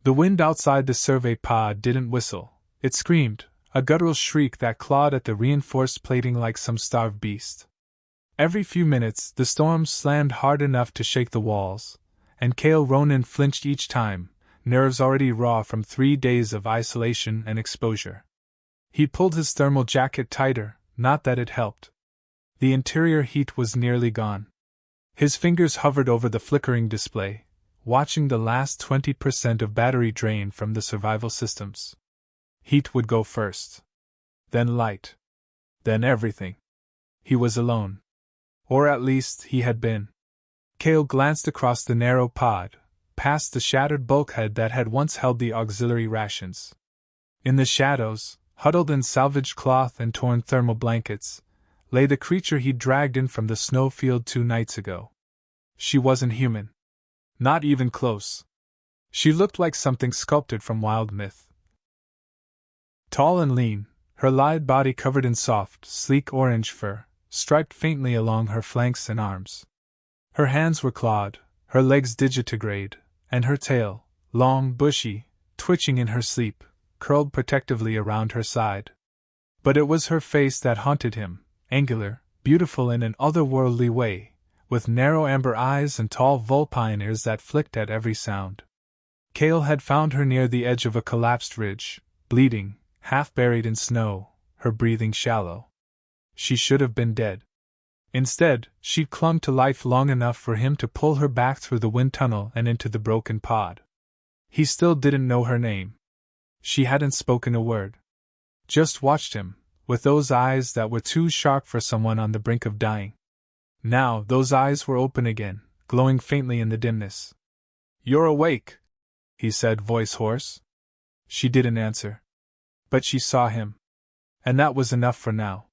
The wind outside the survey pod didn't whistle, it screamed, a guttural shriek that clawed at the reinforced plating like some starved beast. Every few minutes, the storm slammed hard enough to shake the walls, and Cale Ronan flinched each time, nerves already raw from 3 days of isolation and exposure. He pulled his thermal jacket tighter, not that it helped. The interior heat was nearly gone. His fingers hovered over the flickering display, watching the last 20% of battery drain from the survival systems. Heat would go first. Then light. Then everything. He was alone. Or at least he had been. Cale glanced across the narrow pod, past the shattered bulkhead that had once held the auxiliary rations. In the shadows, huddled in salvaged cloth and torn thermal blankets, lay the creature he'd dragged in from the snowfield 2 nights ago. She wasn't human. Not even close. She looked like something sculpted from wild myth. Tall and lean, her lithe body covered in soft, sleek orange fur, striped faintly along her flanks and arms. Her hands were clawed, her legs digitigrade, and her tail, long, bushy, twitching in her sleep, curled protectively around her side. But it was her face that haunted him, angular, beautiful in an otherworldly way, with narrow amber eyes and tall vulpine ears that flicked at every sound. Cale had found her near the edge of a collapsed ridge, bleeding, half buried in snow, her breathing shallow. She should have been dead. Instead, she'd clung to life long enough for him to pull her back through the wind tunnel and into the broken pod. He still didn't know her name. She hadn't spoken a word. Just watched him, with those eyes that were too sharp for someone on the brink of dying. Now those eyes were open again, glowing faintly in the dimness. "You're awake," he said, voice hoarse. She didn't answer. But she saw him. And that was enough for now.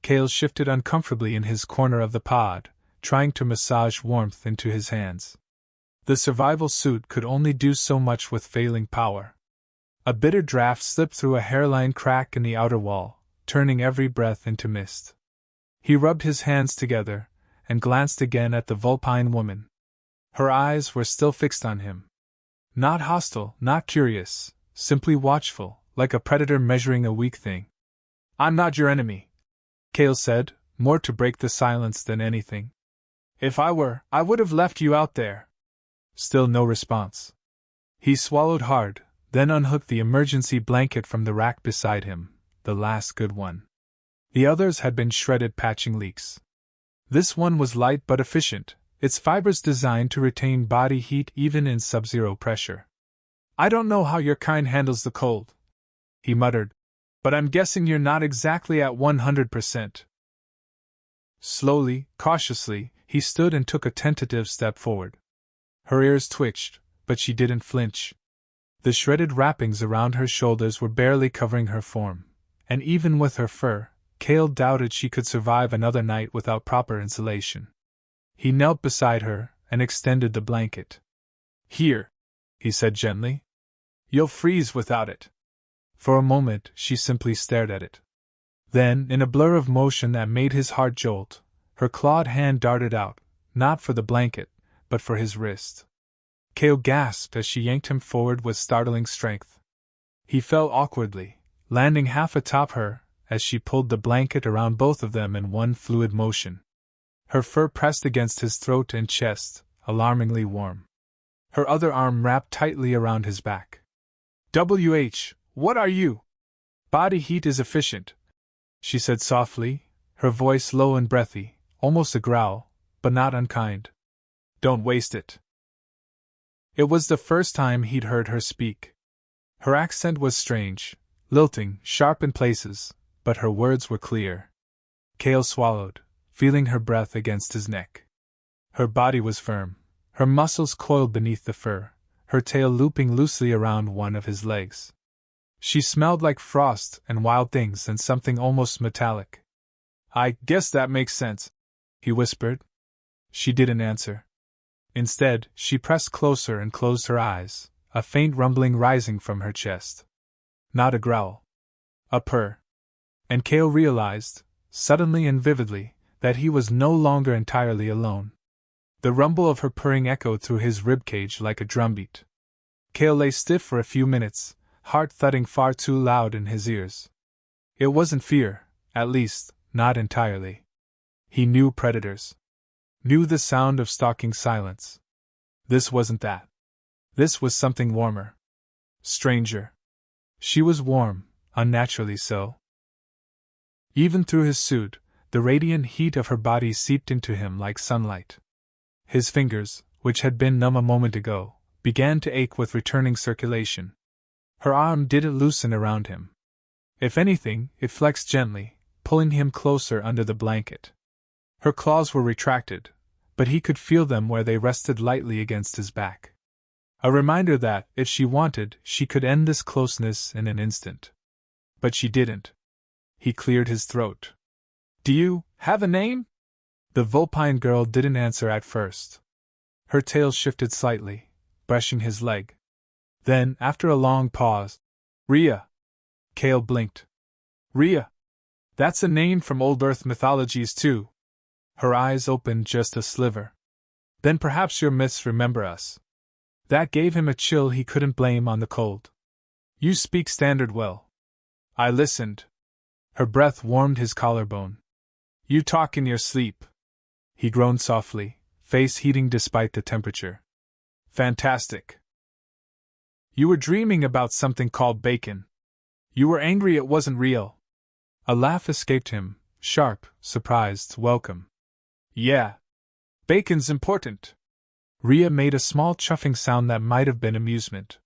Cale shifted uncomfortably in his corner of the pod, trying to massage warmth into his hands. The survival suit could only do so much with failing power. A bitter draft slipped through a hairline crack in the outer wall, turning every breath into mist. He rubbed his hands together, and glanced again at the vulpine woman. Her eyes were still fixed on him. Not hostile, not curious, simply watchful, like a predator measuring a weak thing. "I'm not your enemy," Cale said, more to break the silence than anything. "If I were, I would have left you out there." Still no response. He swallowed hard, then unhooked the emergency blanket from the rack beside him, the last good one. The others had been shredded patching leaks. This one was light but efficient, its fibers designed to retain body heat even in sub-zero pressure. "I don't know how your kind handles the cold," he muttered, "but I'm guessing you're not exactly at 100%. Slowly, cautiously, he stood and took a tentative step forward. Her ears twitched, but she didn't flinch. The shredded wrappings around her shoulders were barely covering her form, and even with her fur, Cale doubted she could survive another night without proper insulation. He knelt beside her and extended the blanket. "Here," he said gently. "You'll freeze without it." For a moment, she simply stared at it. Then, in a blur of motion that made his heart jolt, her clawed hand darted out, not for the blanket, but for his wrist. Cale gasped as she yanked him forward with startling strength. He fell awkwardly, landing half atop her, as she pulled the blanket around both of them in one fluid motion. Her fur pressed against his throat and chest, alarmingly warm. Her other arm wrapped tightly around his back. "WH, what are you?" "Body heat is efficient," she said softly, her voice low and breathy, almost a growl, but not unkind. "Don't waste it." It was the first time he'd heard her speak. Her accent was strange, lilting, sharp in places, but her words were clear. Cale swallowed, feeling her breath against his neck. Her body was firm, her muscles coiled beneath the fur, her tail looping loosely around one of his legs. She smelled like frost and wild things and something almost metallic. "I guess that makes sense," he whispered. She didn't answer. Instead, she pressed closer and closed her eyes, a faint rumbling rising from her chest. Not a growl. A purr. And Cale realized, suddenly and vividly, that he was no longer entirely alone. The rumble of her purring echoed through his ribcage like a drumbeat. Kale lay stiff for a few minutes, heart thudding far too loud in his ears. It wasn't fear, at least, not entirely. He knew predators. Knew the sound of stalking silence. This wasn't that. This was something warmer. Stranger. She was warm, unnaturally so. Even through his suit, the radiant heat of her body seeped into him like sunlight. His fingers, which had been numb a moment ago, began to ache with returning circulation. Her arm didn't loosen around him. If anything, it flexed gently, pulling him closer under the blanket. Her claws were retracted, but he could feel them where they rested lightly against his back. A reminder that, if she wanted, she could end this closeness in an instant. But she didn't. He cleared his throat. "Do you have a name?" The Vulpine girl didn't answer at first. Her tail shifted slightly, brushing his leg. Then, after a long pause, "Rhea." Kale blinked. "Rhea? That's a name from old Earth mythologies too." Her eyes opened just a sliver. "Then perhaps your myths remember us." That gave him a chill he couldn't blame on the cold. "You speak Standard well." I listened. Her breath warmed his collarbone. "You talk in your sleep." He groaned softly, face heating despite the temperature. "Fantastic." "You were dreaming about something called bacon. You were angry it wasn't real." A laugh escaped him, sharp, surprised, welcome. "Yeah. Bacon's important." Rhea made a small chuffing sound that might have been amusement.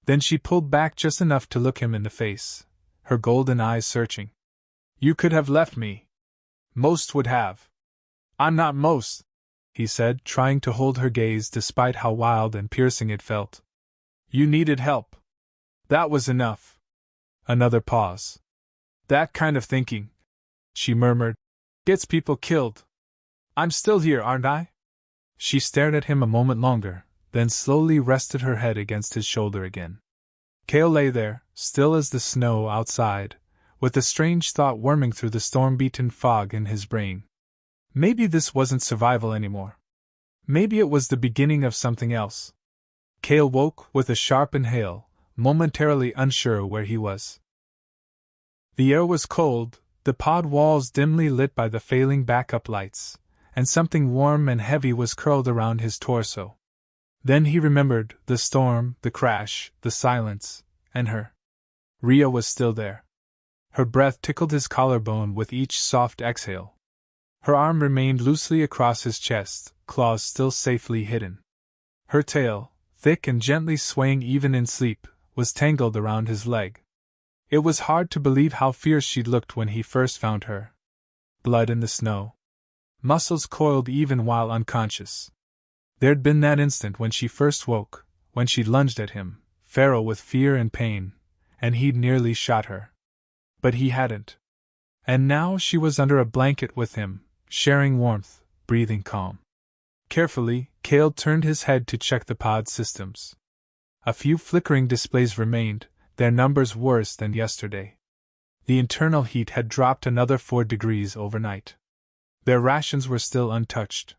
Then she pulled back just enough to look him in the face, her golden eyes searching. "You could have left me. Most would have." "I'm not most," he said, trying to hold her gaze despite how wild and piercing it felt. "You needed help. That was enough." Another pause. "That kind of thinking," she murmured, "gets people killed. I'm still here, aren't I?" She stared at him a moment longer, then slowly rested her head against his shoulder again. Kale lay there, still as the snow outside, with a strange thought worming through the storm-beaten fog in his brain. Maybe this wasn't survival anymore. Maybe it was the beginning of something else. Kale woke with a sharp inhale, momentarily unsure where he was. The air was cold, the pod walls dimly lit by the failing backup lights, and something warm and heavy was curled around his torso. Then he remembered the storm, the crash, the silence, and her. Rhea was still there. Her breath tickled his collarbone with each soft exhale. Her arm remained loosely across his chest, claws still safely hidden. Her tail, thick and gently swaying even in sleep, was tangled around his leg. It was hard to believe how fierce she'd looked when he first found her. Blood in the snow. Muscles coiled even while unconscious. There'd been that instant when she first woke, when she'd lunged at him, feral with fear and pain, and he'd nearly shot her. But he hadn't. And now she was under a blanket with him, sharing warmth, breathing calm. Carefully, Kale turned his head to check the pod systems. A few flickering displays remained, their numbers worse than yesterday. The internal heat had dropped another 4 degrees overnight. Their rations were still untouched,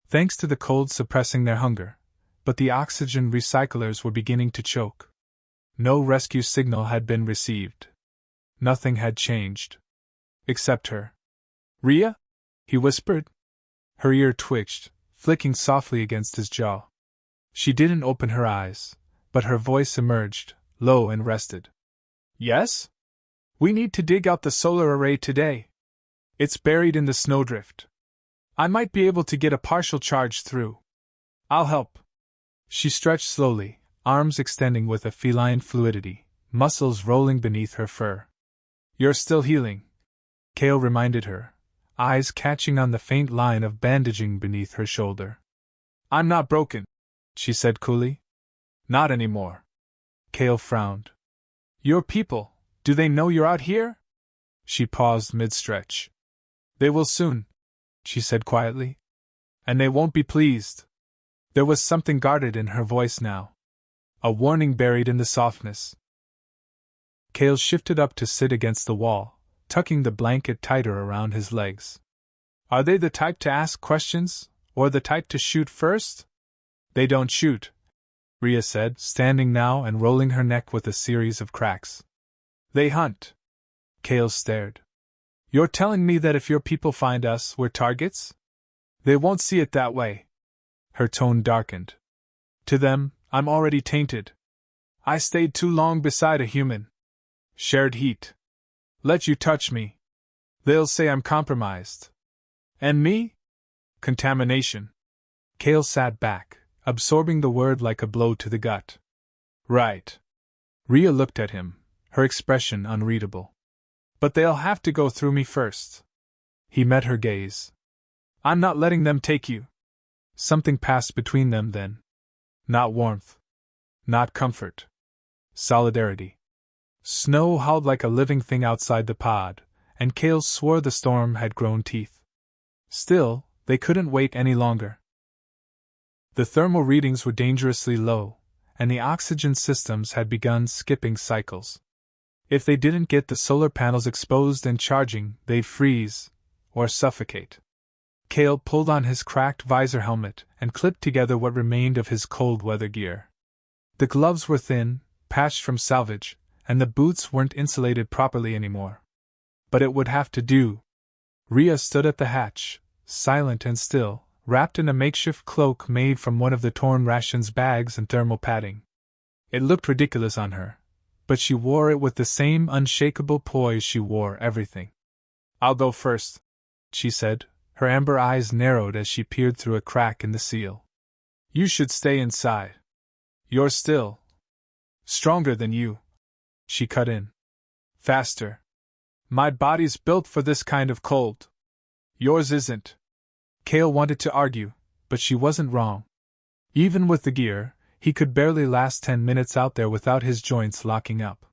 thanks to the cold suppressing their hunger, but the oxygen recyclers were beginning to choke. No rescue signal had been received. Nothing had changed. Except her. "Rhea?" he whispered. Her ear twitched, flicking softly against his jaw. She didn't open her eyes, but her voice emerged, low and rested. "Yes? We need to dig out the solar array today. It's buried in the snowdrift. I might be able to get a partial charge through. I'll help." She stretched slowly, arms extending with a feline fluidity, muscles rolling beneath her fur. "You're still healing," Kale reminded her, eyes catching on the faint line of bandaging beneath her shoulder. "I'm not broken," she said coolly. "Not anymore." Kale frowned. "Your people, do they know you're out here?" She paused mid-stretch. "They will soon," she said quietly. "And they won't be pleased." There was something guarded in her voice now. A warning buried in the softness. Kale shifted up to sit against the wall, tucking the blanket tighter around his legs. "Are they the type to ask questions, or the type to shoot first?" "They don't shoot," Rhea said, standing now and rolling her neck with a series of cracks. They hunt. Cale stared. You're telling me that if your people find us, we're targets? They won't see it that way. Her tone darkened. To them, I'm already tainted. I stayed too long beside a human. Shared heat. Let you touch me. They'll say I'm compromised. And me? Contamination. Cale sat back, absorbing the word like a blow to the gut. Right. Rhea looked at him, her expression unreadable. But they'll have to go through me first. He met her gaze. I'm not letting them take you. Something passed between them then. Not warmth. Not comfort. Solidarity. Snow howled like a living thing outside the pod, and Cale swore the storm had grown teeth. Still, they couldn't wait any longer. The thermal readings were dangerously low, and the oxygen systems had begun skipping cycles. If they didn't get the solar panels exposed and charging, they'd freeze, or suffocate. Cale pulled on his cracked visor helmet and clipped together what remained of his cold weather gear. The gloves were thin, patched from salvage, and the boots weren't insulated properly anymore. But it would have to do. Rhea stood at the hatch, silent and still, wrapped in a makeshift cloak made from one of the torn rations bags and thermal padding. It looked ridiculous on her, but she wore it with the same unshakable poise she wore everything. I'll go first, she said, her amber eyes narrowed as she peered through a crack in the seal. You should stay inside. You're still stronger than you. She cut in. Faster. My body's built for this kind of cold. Yours isn't. Cale wanted to argue, but she wasn't wrong. Even with the gear, he could barely last 10 minutes out there without his joints locking up.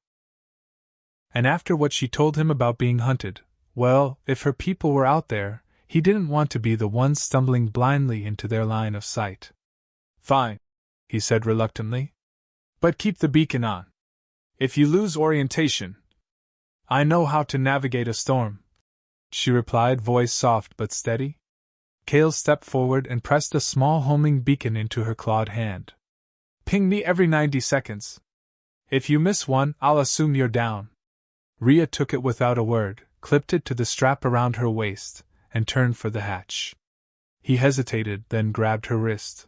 And after what she told him about being hunted, well, if her people were out there, he didn't want to be the one stumbling blindly into their line of sight. Fine, he said reluctantly. But keep the beacon on. If you lose orientation. I know how to navigate a storm, she replied, voice soft but steady. Cale stepped forward and pressed a small homing beacon into her clawed hand. Ping me every 90 seconds. If you miss one, I'll assume you're down. Rhea took it without a word, clipped it to the strap around her waist, and turned for the hatch. He hesitated, then grabbed her wrist.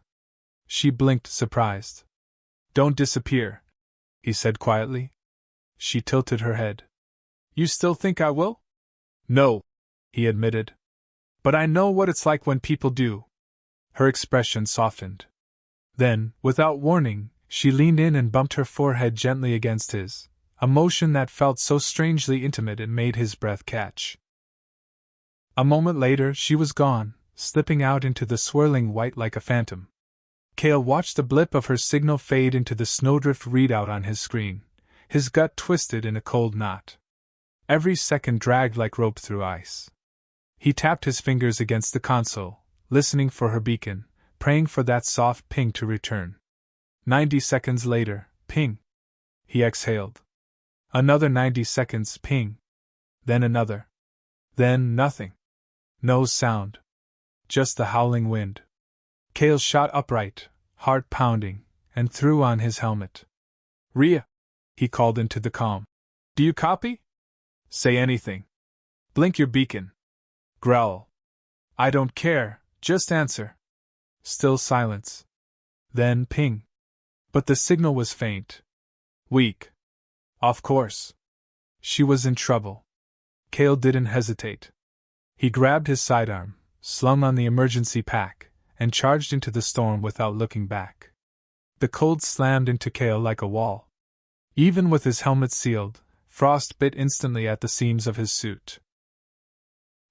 She blinked, surprised. Don't disappear, he said quietly. She tilted her head. You still think I will? No, he admitted. But I know what it's like when people do. Her expression softened. Then, without warning, she leaned in and bumped her forehead gently against his, a motion that felt so strangely intimate it made his breath catch. A moment later she was gone, slipping out into the swirling white like a phantom. Cale watched the blip of her signal fade into the snowdrift readout on his screen, his gut twisted in a cold knot. Every second dragged like rope through ice. He tapped his fingers against the console, listening for her beacon, praying for that soft ping to return. 90 seconds later, ping. He exhaled. Another 90 seconds, ping. Then another. Then nothing. No sound. Just the howling wind. Cale shot upright, heart pounding, and threw on his helmet. Rhea, he called into the calm. Do you copy? Say anything. Blink your beacon. Growl. I don't care, just answer. Still silence. Then ping. But the signal was faint. Weak. Of course. She was in trouble. Cale didn't hesitate. He grabbed his sidearm, slung on the emergency pack, and charged into the storm without looking back. The cold slammed into Cale like a wall. Even with his helmet sealed, frost bit instantly at the seams of his suit.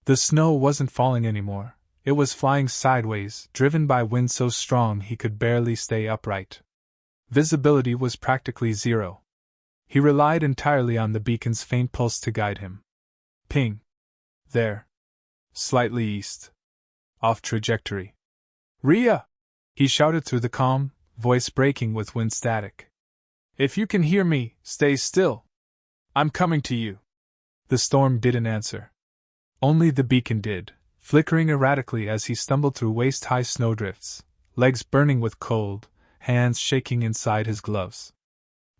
The snow wasn't falling anymore, it was flying sideways, driven by wind so strong he could barely stay upright. Visibility was practically zero. He relied entirely on the beacon's faint pulse to guide him. Ping. There. Slightly east. Off trajectory. Rhea! He shouted through the calm, voice breaking with wind static. If you can hear me, stay still. I'm coming to you. The storm didn't answer. Only the beacon did, flickering erratically as he stumbled through waist-high snowdrifts, legs burning with cold, hands shaking inside his gloves.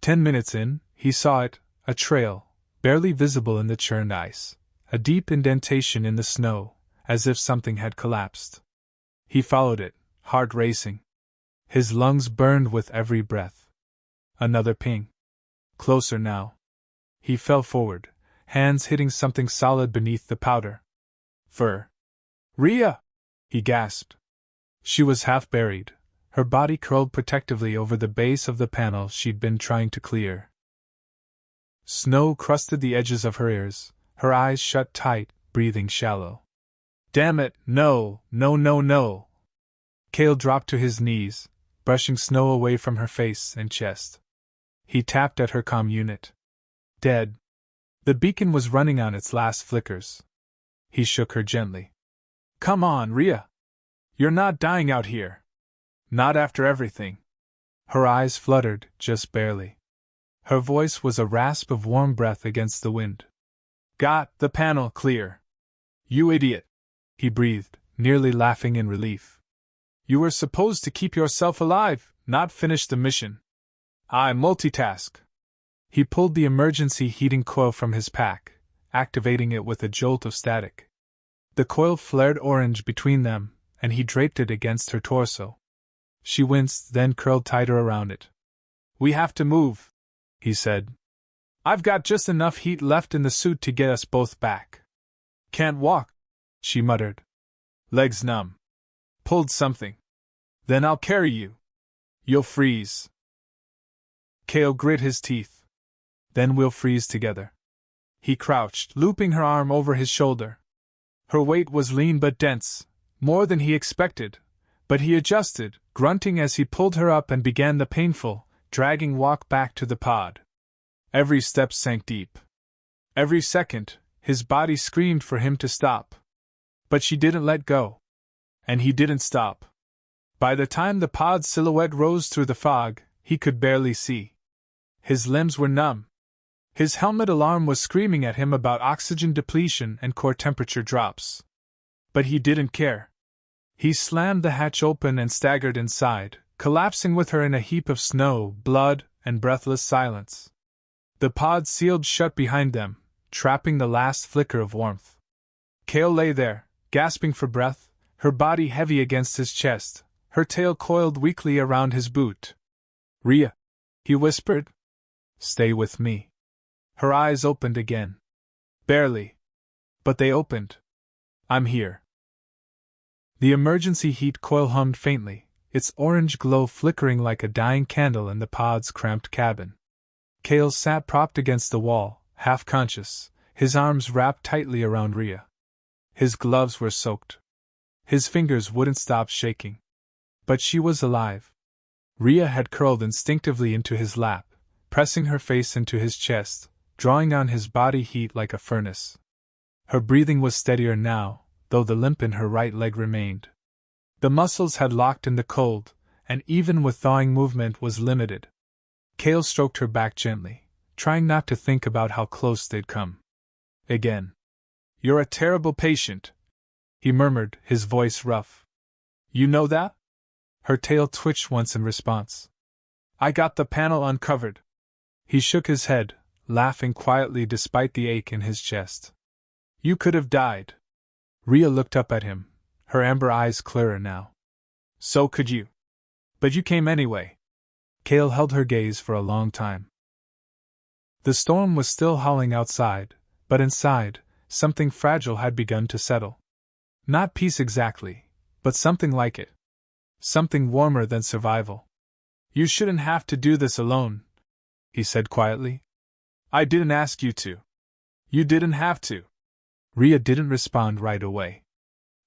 10 minutes in, he saw it, a trail, barely visible in the churned ice, a deep indentation in the snow, as if something had collapsed. He followed it, heart racing. His lungs burned with every breath. Another ping. Closer now. He fell forward, hands hitting something solid beneath the powder. Fur. Rhea! He gasped. She was half buried, her body curled protectively over the base of the panel she'd been trying to clear. Snow crusted the edges of her ears, her eyes shut tight, breathing shallow. Damn it, no, no, no, no! Cale dropped to his knees, brushing snow away from her face and chest. He tapped at her comm unit. Dead. The beacon was running on its last flickers. He shook her gently. Come on, Rhea. You're not dying out here. Not after everything. Her eyes fluttered, just barely. Her voice was a rasp of warm breath against the wind. Got the panel clear. You idiot, he breathed, nearly laughing in relief. You were supposed to keep yourself alive, not finish the mission. I multitask. He pulled the emergency heating coil from his pack, activating it with a jolt of static. The coil flared orange between them, and he draped it against her torso. She winced, then curled tighter around it. We have to move, he said. I've got just enough heat left in the suit to get us both back. Can't walk, she muttered. Legs numb. Pulled something. Then I'll carry you. You'll freeze. Cale grit his teeth. Then we'll freeze together. He crouched, looping her arm over his shoulder. Her weight was lean but dense, more than he expected, but he adjusted, grunting as he pulled her up and began the painful, dragging walk back to the pod. Every step sank deep. Every second, his body screamed for him to stop. But she didn't let go. And he didn't stop. By the time the pod's silhouette rose through the fog, he could barely see. His limbs were numb. His helmet alarm was screaming at him about oxygen depletion and core temperature drops. But he didn't care. He slammed the hatch open and staggered inside, collapsing with her in a heap of snow, blood, and breathless silence. The pod sealed shut behind them, trapping the last flicker of warmth. Cale lay there, gasping for breath, her body heavy against his chest, her tail coiled weakly around his boot. Rhea, he whispered. Stay with me. Her eyes opened again. Barely. But they opened. I'm here. The emergency heat coil hummed faintly, its orange glow flickering like a dying candle in the pod's cramped cabin. Cale sat propped against the wall, half conscious, his arms wrapped tightly around Rhea. His gloves were soaked. His fingers wouldn't stop shaking. But she was alive. Rhea had curled instinctively into his lap, pressing her face into his chest, drawing on his body heat like a furnace. Her breathing was steadier now, though the limp in her right leg remained. The muscles had locked in the cold, and even with thawing movement was limited. Cale stroked her back gently, trying not to think about how close they'd come. Again. You're a terrible patient, he murmured, his voice rough. You know that? Her tail twitched once in response. I got the panel uncovered. He shook his head, laughing quietly despite the ache in his chest. You could have died. Rhea looked up at him, her amber eyes clearer now. So could you. But you came anyway. Cale held her gaze for a long time. The storm was still howling outside, but inside, something fragile had begun to settle. Not peace exactly, but something like it. Something warmer than survival. You shouldn't have to do this alone, he said quietly. I didn't ask you to. You didn't have to. Rhea didn't respond right away.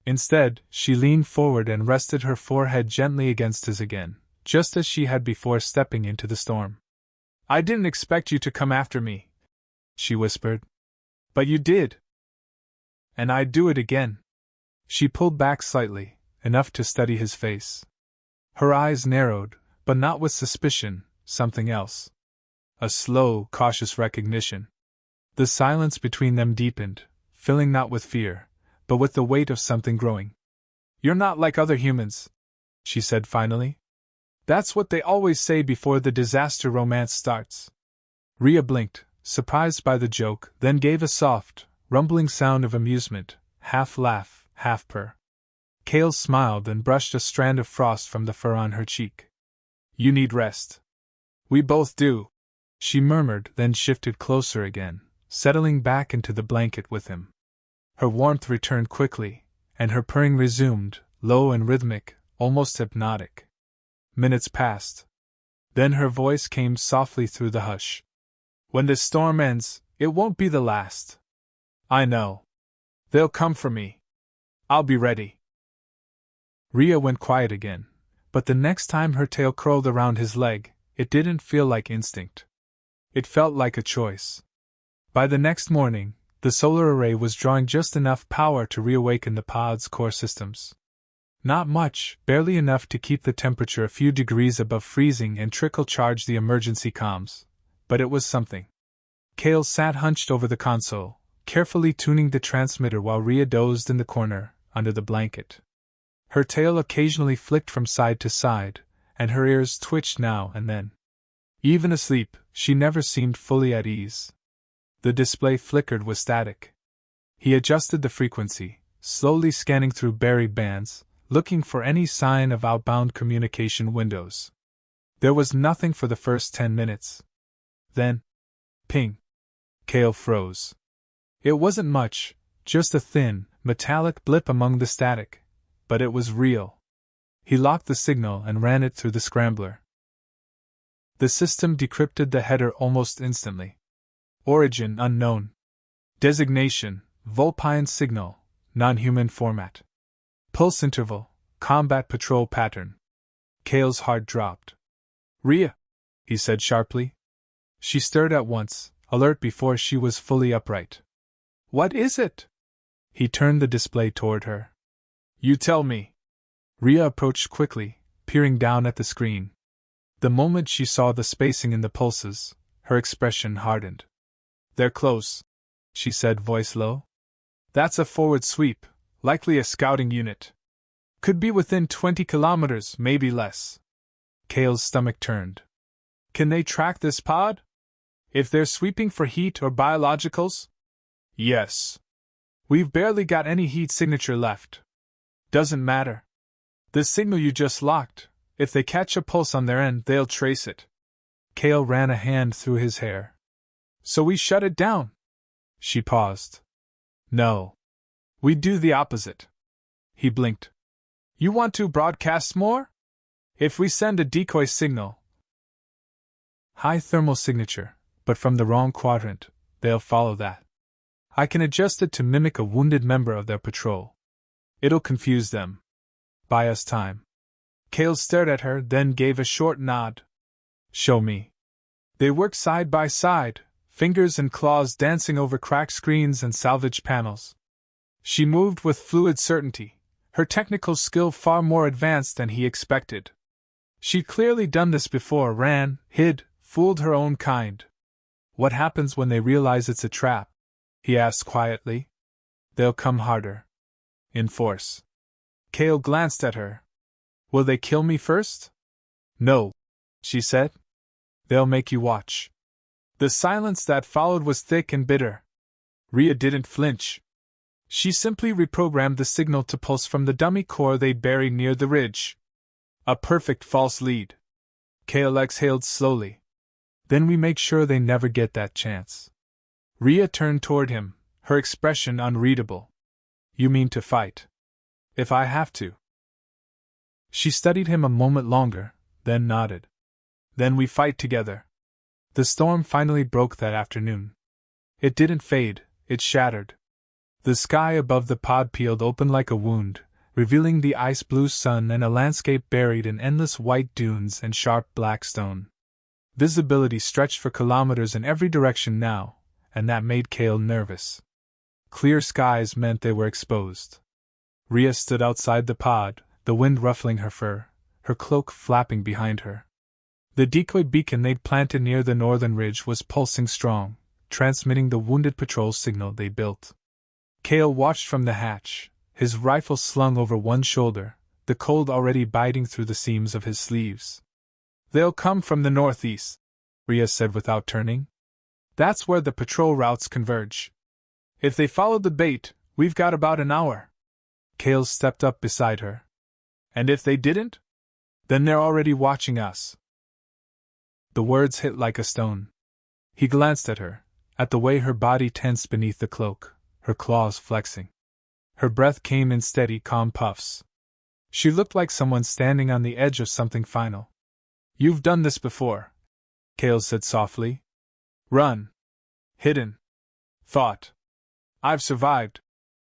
Instead, she leaned forward and rested her forehead gently against his again, just as she had before stepping into the storm. I didn't expect you to come after me, she whispered. But you did. And I'd do it again. She pulled back slightly, enough to study his face. Her eyes narrowed, but not with suspicion, something else. A slow, cautious recognition. The silence between them deepened, filling not with fear, but with the weight of something growing. You're not like other humans, she said finally. That's what they always say before the disaster romance starts. Rhea blinked, surprised by the joke, then gave a soft, rumbling sound of amusement, half laugh, half purr. Kale smiled and brushed a strand of frost from the fur on her cheek. You need rest. We both do, she murmured, then shifted closer again, settling back into the blanket with him. Her warmth returned quickly, and her purring resumed, low and rhythmic, almost hypnotic. Minutes passed. Then her voice came softly through the hush. When this storm ends, it won't be the last. I know. They'll come for me. I'll be ready. Rhea went quiet again, but the next time her tail curled around his leg, it didn't feel like instinct. It felt like a choice. By the next morning, the solar array was drawing just enough power to reawaken the pod's core systems. Not much, barely enough to keep the temperature a few degrees above freezing and trickle-charge the emergency comms, but it was something. Kale sat hunched over the console, carefully tuning the transmitter while Rhea dozed in the corner, under the blanket. Her tail occasionally flicked from side to side, and her ears twitched now and then. Even asleep, she never seemed fully at ease. The display flickered with static. He adjusted the frequency, slowly scanning through buried bands, looking for any sign of outbound communication windows. There was nothing for the first 10 minutes. Then, ping. Kale froze. It wasn't much, just a thin, metallic blip among the static, but it was real. He locked the signal and ran it through the scrambler. The system decrypted the header almost instantly. Origin unknown. Designation, Vulpine signal, non-human format. Pulse interval, combat patrol pattern. Kale's heart dropped. Rhea, he said sharply. She stirred at once, alert before she was fully upright. What is it? He turned the display toward her. You tell me. Rhea approached quickly, peering down at the screen. The moment she saw the spacing in the pulses, her expression hardened. They're close, she said, voice low. That's a forward sweep, likely a scouting unit. Could be within 20 kilometers, maybe less. Kale's stomach turned. Can they track this pod? If they're sweeping for heat or biologicals? Yes. We've barely got any heat signature left. Doesn't matter. The signal you just locked, if they catch a pulse on their end, they'll trace it. Kale ran a hand through his hair. So we shut it down? She paused. No. We do the opposite. He blinked. You want to broadcast more? If we send a decoy signal, high thermal signature, but from the wrong quadrant, they'll follow that. I can adjust it to mimic a wounded member of their patrol. It'll confuse them. Buy us time. Kale stared at her, then gave a short nod. Show me. They worked side by side, fingers and claws dancing over cracked screens and salvaged panels. She moved with fluid certainty, her technical skill far more advanced than he expected. She'd clearly done this before, ran, hid, fooled her own kind. What happens when they realize it's a trap? He asked quietly. They'll come harder. In force. Kale glanced at her. Will they kill me first? No, she said. They'll make you watch. The silence that followed was thick and bitter. Rhea didn't flinch. She simply reprogrammed the signal to pulse from the dummy core they'd buried near the ridge. A perfect false lead. Kale exhaled slowly. Then we make sure they never get that chance. Rhea turned toward him, her expression unreadable. You mean to fight? If I have to. She studied him a moment longer, then nodded. Then we fight together. The storm finally broke that afternoon. It didn't fade, it shattered. The sky above the pod peeled open like a wound, revealing the ice-blue sun and a landscape buried in endless white dunes and sharp black stone. Visibility stretched for kilometers in every direction now, and that made Kale nervous. Clear skies meant they were exposed. Rhea stood outside the pod, the wind ruffling her fur, her cloak flapping behind her. The decoy beacon they'd planted near the northern ridge was pulsing strong, transmitting the wounded patrol signal they built. Kale watched from the hatch, his rifle slung over one shoulder, the cold already biting through the seams of his sleeves. They'll come from the northeast, Rhea said without turning. That's where the patrol routes converge. If they follow the bait, we've got about an hour. Kale stepped up beside her. And if they didn't? Then they're already watching us. The words hit like a stone. He glanced at her, at the way her body tensed beneath the cloak, her claws flexing. Her breath came in steady, calm puffs. She looked like someone standing on the edge of something final. You've done this before, Kale said softly. Run. Hidden. Thought. I've survived,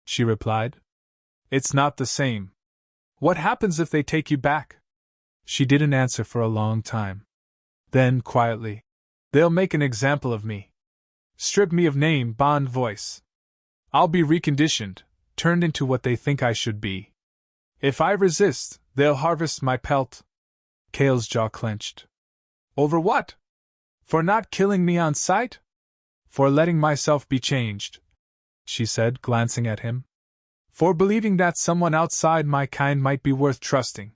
she replied. It's not the same. What happens if they take you back? She didn't answer for a long time. Then, quietly, they'll make an example of me. Strip me of name, Bond voice. I'll be reconditioned, turned into what they think I should be. If I resist, they'll harvest my pelt. Kale's jaw clenched. Over what? For not killing me on sight? For letting myself be changed, she said, glancing at him. For believing that someone outside my kind might be worth trusting.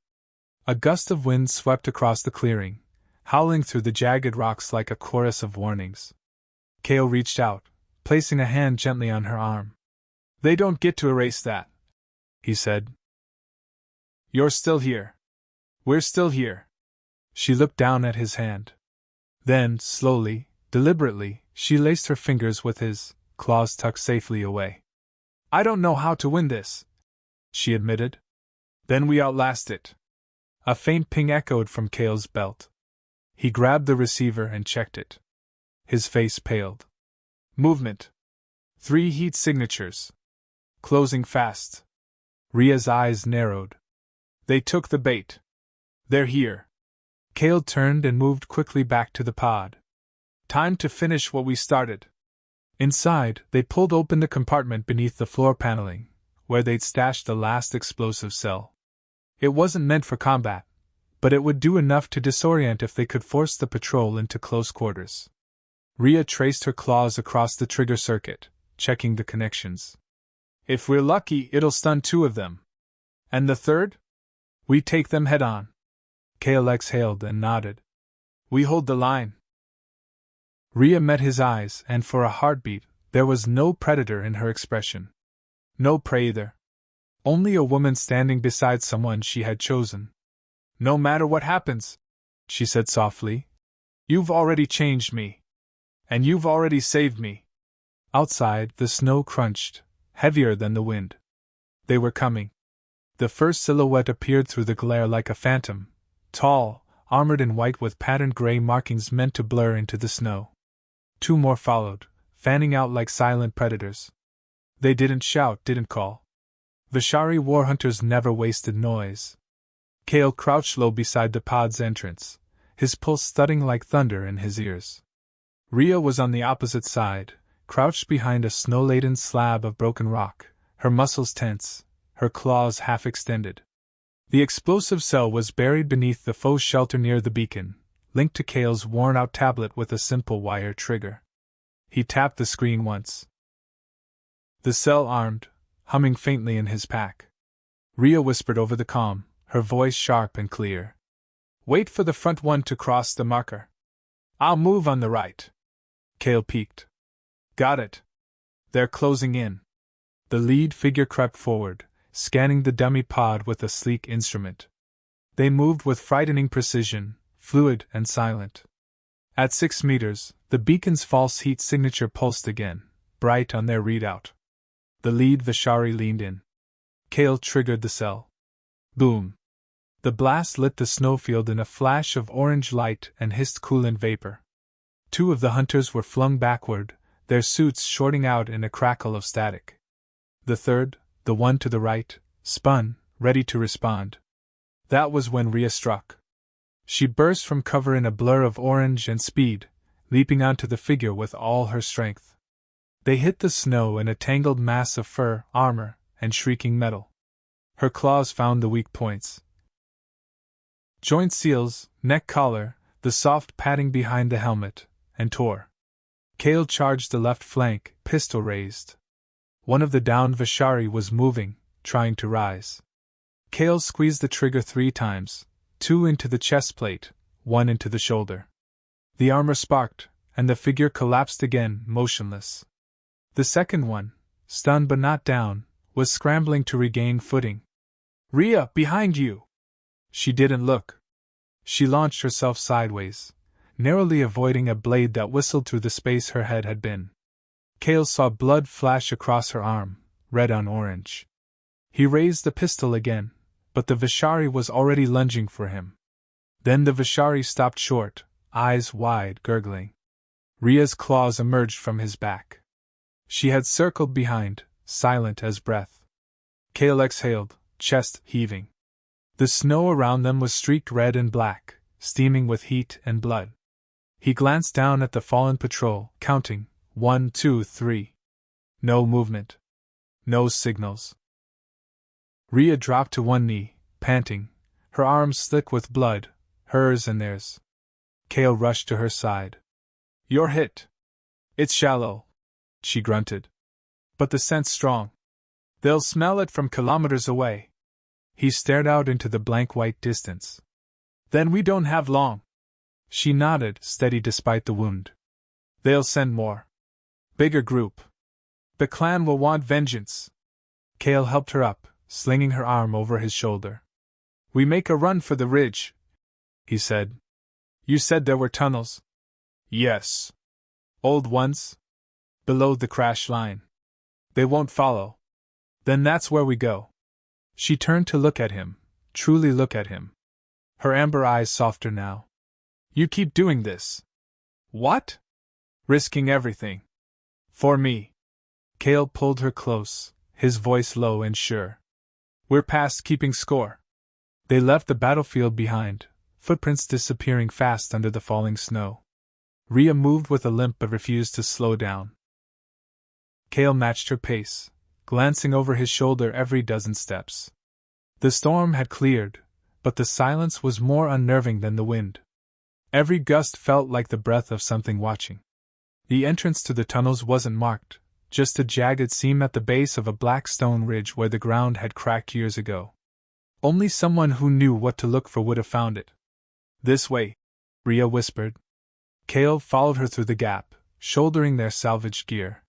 A gust of wind swept across the clearing, howling through the jagged rocks like a chorus of warnings. Kale reached out, placing a hand gently on her arm. They don't get to erase that, he said. You're still here. We're still here. She looked down at his hand. Then, slowly, deliberately, she laced her fingers with his, claws tucked safely away. I don't know how to win this, she admitted. Then we outlast it. A faint ping echoed from Kale's belt. He grabbed the receiver and checked it. His face paled. Movement. 3 heat signatures. Closing fast. Rhea's eyes narrowed. They took the bait. They're here. Kale turned and moved quickly back to the pod. Time to finish what we started. Inside, they pulled open the compartment beneath the floor paneling, where they'd stashed the last explosive cell. It wasn't meant for combat, but it would do enough to disorient if they could force the patrol into close quarters. Rhea traced her claws across the trigger circuit, checking the connections. If we're lucky, it'll stun 2 of them. And the third? We take them head on. Kale exhaled and nodded. We hold the line. Rhea met his eyes, and for a heartbeat, there was no predator in her expression. No prey either. Only a woman standing beside someone she had chosen. No matter what happens, she said softly, you've already changed me. And you've already saved me. Outside, the snow crunched, heavier than the wind. They were coming. The first silhouette appeared through the glare like a phantom, tall, armored in white with patterned gray markings meant to blur into the snow. 2 more followed, fanning out like silent predators. They didn't shout, didn't call. Vishari war hunters never wasted noise. Kale crouched low beside the pod's entrance, his pulse thudding like thunder in his ears. Rhea was on the opposite side, crouched behind a snow-laden slab of broken rock, her muscles tense, her claws half extended. The explosive cell was buried beneath the faux shelter near the beacon, linked to Kale's worn-out tablet with a simple wire trigger. He tapped the screen once. The cell armed, humming faintly in his pack. Rhea whispered over the comm, her voice sharp and clear. Wait for the front one to cross the marker. I'll move on the right. Kale peeked. Got it. They're closing in. The lead figure crept forward, scanning the dummy pod with a sleek instrument. They moved with frightening precision, fluid and silent. At 6 meters, the beacon's false heat signature pulsed again, bright on their readout. The lead Vishari leaned in. Kale triggered the cell. Boom. The blast lit the snowfield in a flash of orange light and hissed coolant vapor. 2 of the hunters were flung backward, their suits shorting out in a crackle of static. The third, the one to the right, spun, ready to respond. That was when Rhea struck. She burst from cover in a blur of orange and speed, leaping onto the figure with all her strength. They hit the snow in a tangled mass of fur, armor, and shrieking metal. Her claws found the weak points. Joint seals, neck collar, the soft padding behind the helmet, and tore. Kale charged the left flank, pistol raised. One of the downed Vishari was moving, trying to rise. Kale squeezed the trigger 3 times, 2 into the chest plate, one into the shoulder. The armor sparked, and the figure collapsed again, motionless. The second one, stunned but not down, was scrambling to regain footing. "Rhea, behind you!" She didn't look. She launched herself sideways, narrowly avoiding a blade that whistled through the space her head had been. Cale saw blood flash across her arm, red on orange. He raised the pistol again, but the Vishari was already lunging for him. Then the Vishari stopped short, eyes wide, gurgling. Rhea's claws emerged from his back. She had circled behind, silent as breath. Cale exhaled, chest heaving. The snow around them was streaked red and black, steaming with heat and blood. He glanced down at the fallen patrol, counting 1, 2, 3. No movement. No signals. Rhea dropped to one knee, panting, her arms slick with blood, hers and theirs. Cale rushed to her side. "You're hit. It's shallow," she grunted. "But the scent's strong. They'll smell it from kilometers away." He stared out into the blank white distance. "Then we don't have long." She nodded, steady despite the wound. "They'll send more. Bigger group. The clan will want vengeance." Cale helped her up, slinging her arm over his shoulder. "We make a run for the ridge," he said. "You said there were tunnels?" "Yes." "Old ones?" "Below the crash line." "They won't follow." "Then that's where we go." She turned to look at him, truly look at him. Her amber eyes softer now. "You keep doing this." "What?" "Risking everything. For me." Cale pulled her close, his voice low and sure. "We're past keeping score." They left the battlefield behind, footprints disappearing fast under the falling snow. Rhea moved with a limp but refused to slow down. Cale matched her pace, glancing over his shoulder every dozen steps. The storm had cleared, but the silence was more unnerving than the wind. Every gust felt like the breath of something watching. The entrance to the tunnels wasn't marked, just a jagged seam at the base of a black stone ridge where the ground had cracked years ago. Only someone who knew what to look for would have found it. "This way," Rhea whispered. Cale followed her through the gap, shouldering their salvaged gear.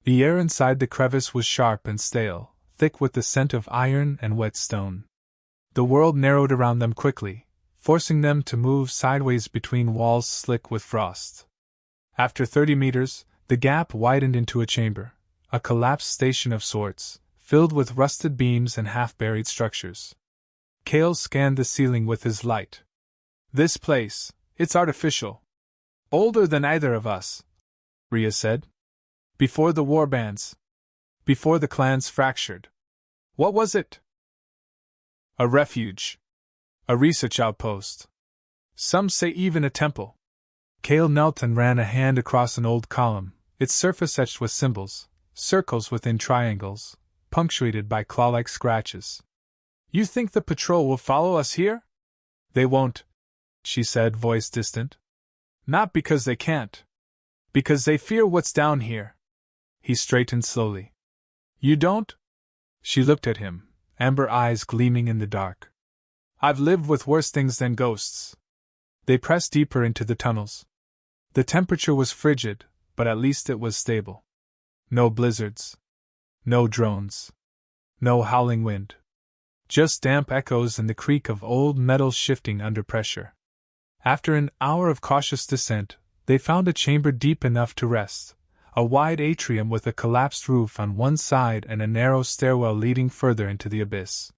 The air inside the crevice was sharp and stale, thick with the scent of iron and wet stone. The world narrowed around them quickly, forcing them to move sideways between walls slick with frost. After 30 meters, the gap widened into a chamber, a collapsed station of sorts, filled with rusted beams and half-buried structures. Cale scanned the ceiling with his light. "This place, it's artificial. Older than either of us," Rhea said. "Before the warbands. Before the clans fractured. What was it?" "A refuge. A research outpost. Some say even a temple." Cale knelt and ran a hand across an old column, its surface etched with symbols, circles within triangles, punctuated by claw-like scratches. "You think the patrol will follow us here?" "They won't," she said, voice distant. "Not because they can't. Because they fear what's down here." He straightened slowly. "You don't?" She looked at him, amber eyes gleaming in the dark. "I've lived with worse things than ghosts." They pressed deeper into the tunnels. The temperature was frigid, but at least it was stable. No blizzards. No drones. No howling wind. Just damp echoes and the creak of old metal shifting under pressure. After an hour of cautious descent, they found a chamber deep enough to rest, a wide atrium with a collapsed roof on one side and a narrow stairwell leading further into the abyss.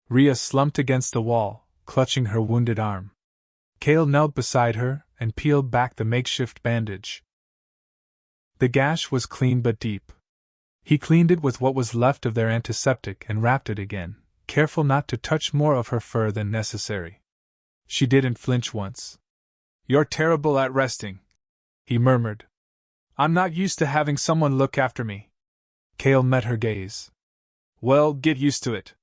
Rhea slumped against the wall, clutching her wounded arm. Cale knelt beside her and peeled back the makeshift bandage. The gash was clean but deep. He cleaned it with what was left of their antiseptic and wrapped it again, careful not to touch more of her fur than necessary. She didn't flinch once. "You're terrible at resting," he murmured. "I'm not used to having someone look after me." Cale met her gaze. "Well, get used to it."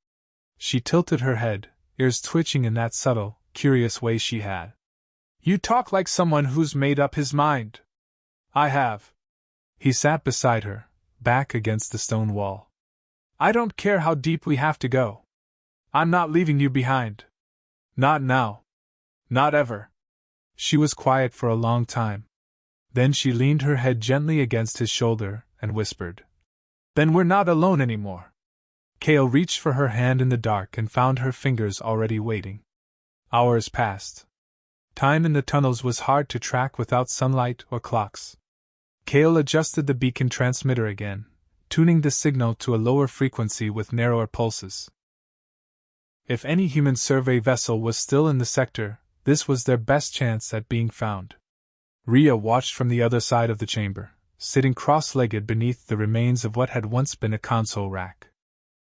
She tilted her head, ears twitching in that subtle, curious way she had. "You talk like someone who's made up his mind." "I have." He sat beside her, back against the stone wall. "I don't care how deep we have to go. I'm not leaving you behind. Not now. Not ever." She was quiet for a long time. Then she leaned her head gently against his shoulder and whispered, "Then we're not alone anymore." Cale reached for her hand in the dark and found her fingers already waiting. Hours passed. Time in the tunnels was hard to track without sunlight or clocks. Cale adjusted the beacon transmitter again, tuning the signal to a lower frequency with narrower pulses. If any human survey vessel was still in the sector, this was their best chance at being found. Rhea watched from the other side of the chamber, sitting cross-legged beneath the remains of what had once been a console rack.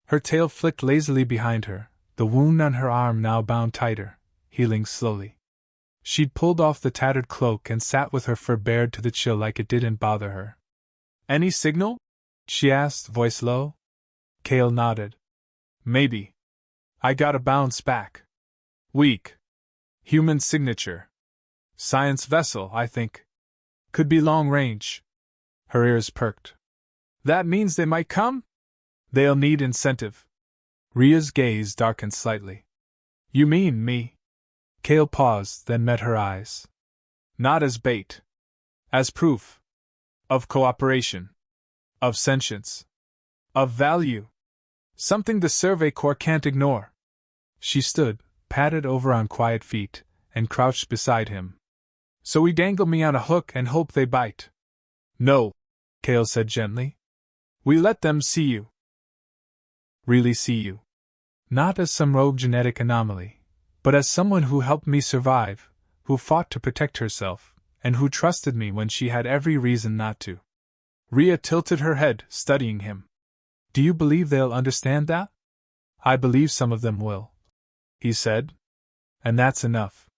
Her tail flicked lazily behind her, the wound on her arm now bound tighter, healing slowly. She'd pulled off the tattered cloak and sat with her fur bared to the chill like it didn't bother her. "Any signal?" she asked, voice low. Cale nodded. "Maybe. I got a bounce back. Weak. Human signature. Science vessel, I think. Could be long range." Her ears perked. "That means they might come?" "They'll need incentive." Rhea's gaze darkened slightly. "You mean me?" Cale paused, then met her eyes. "Not as bait. As proof. Of cooperation. Of sentience. Of value. Something the Survey Corps can't ignore." She stood, padded over on quiet feet, and crouched beside him. "So we dangle me on a hook and hope they bite?" "No," Cale said gently. "We let them see you." "Really see you. Not as some rogue genetic anomaly, but as someone who helped me survive, who fought to protect herself, and who trusted me when she had every reason not to." Rhea tilted her head, studying him. "Do you believe they'll understand that?" "I believe some of them will," he said. "And that's enough."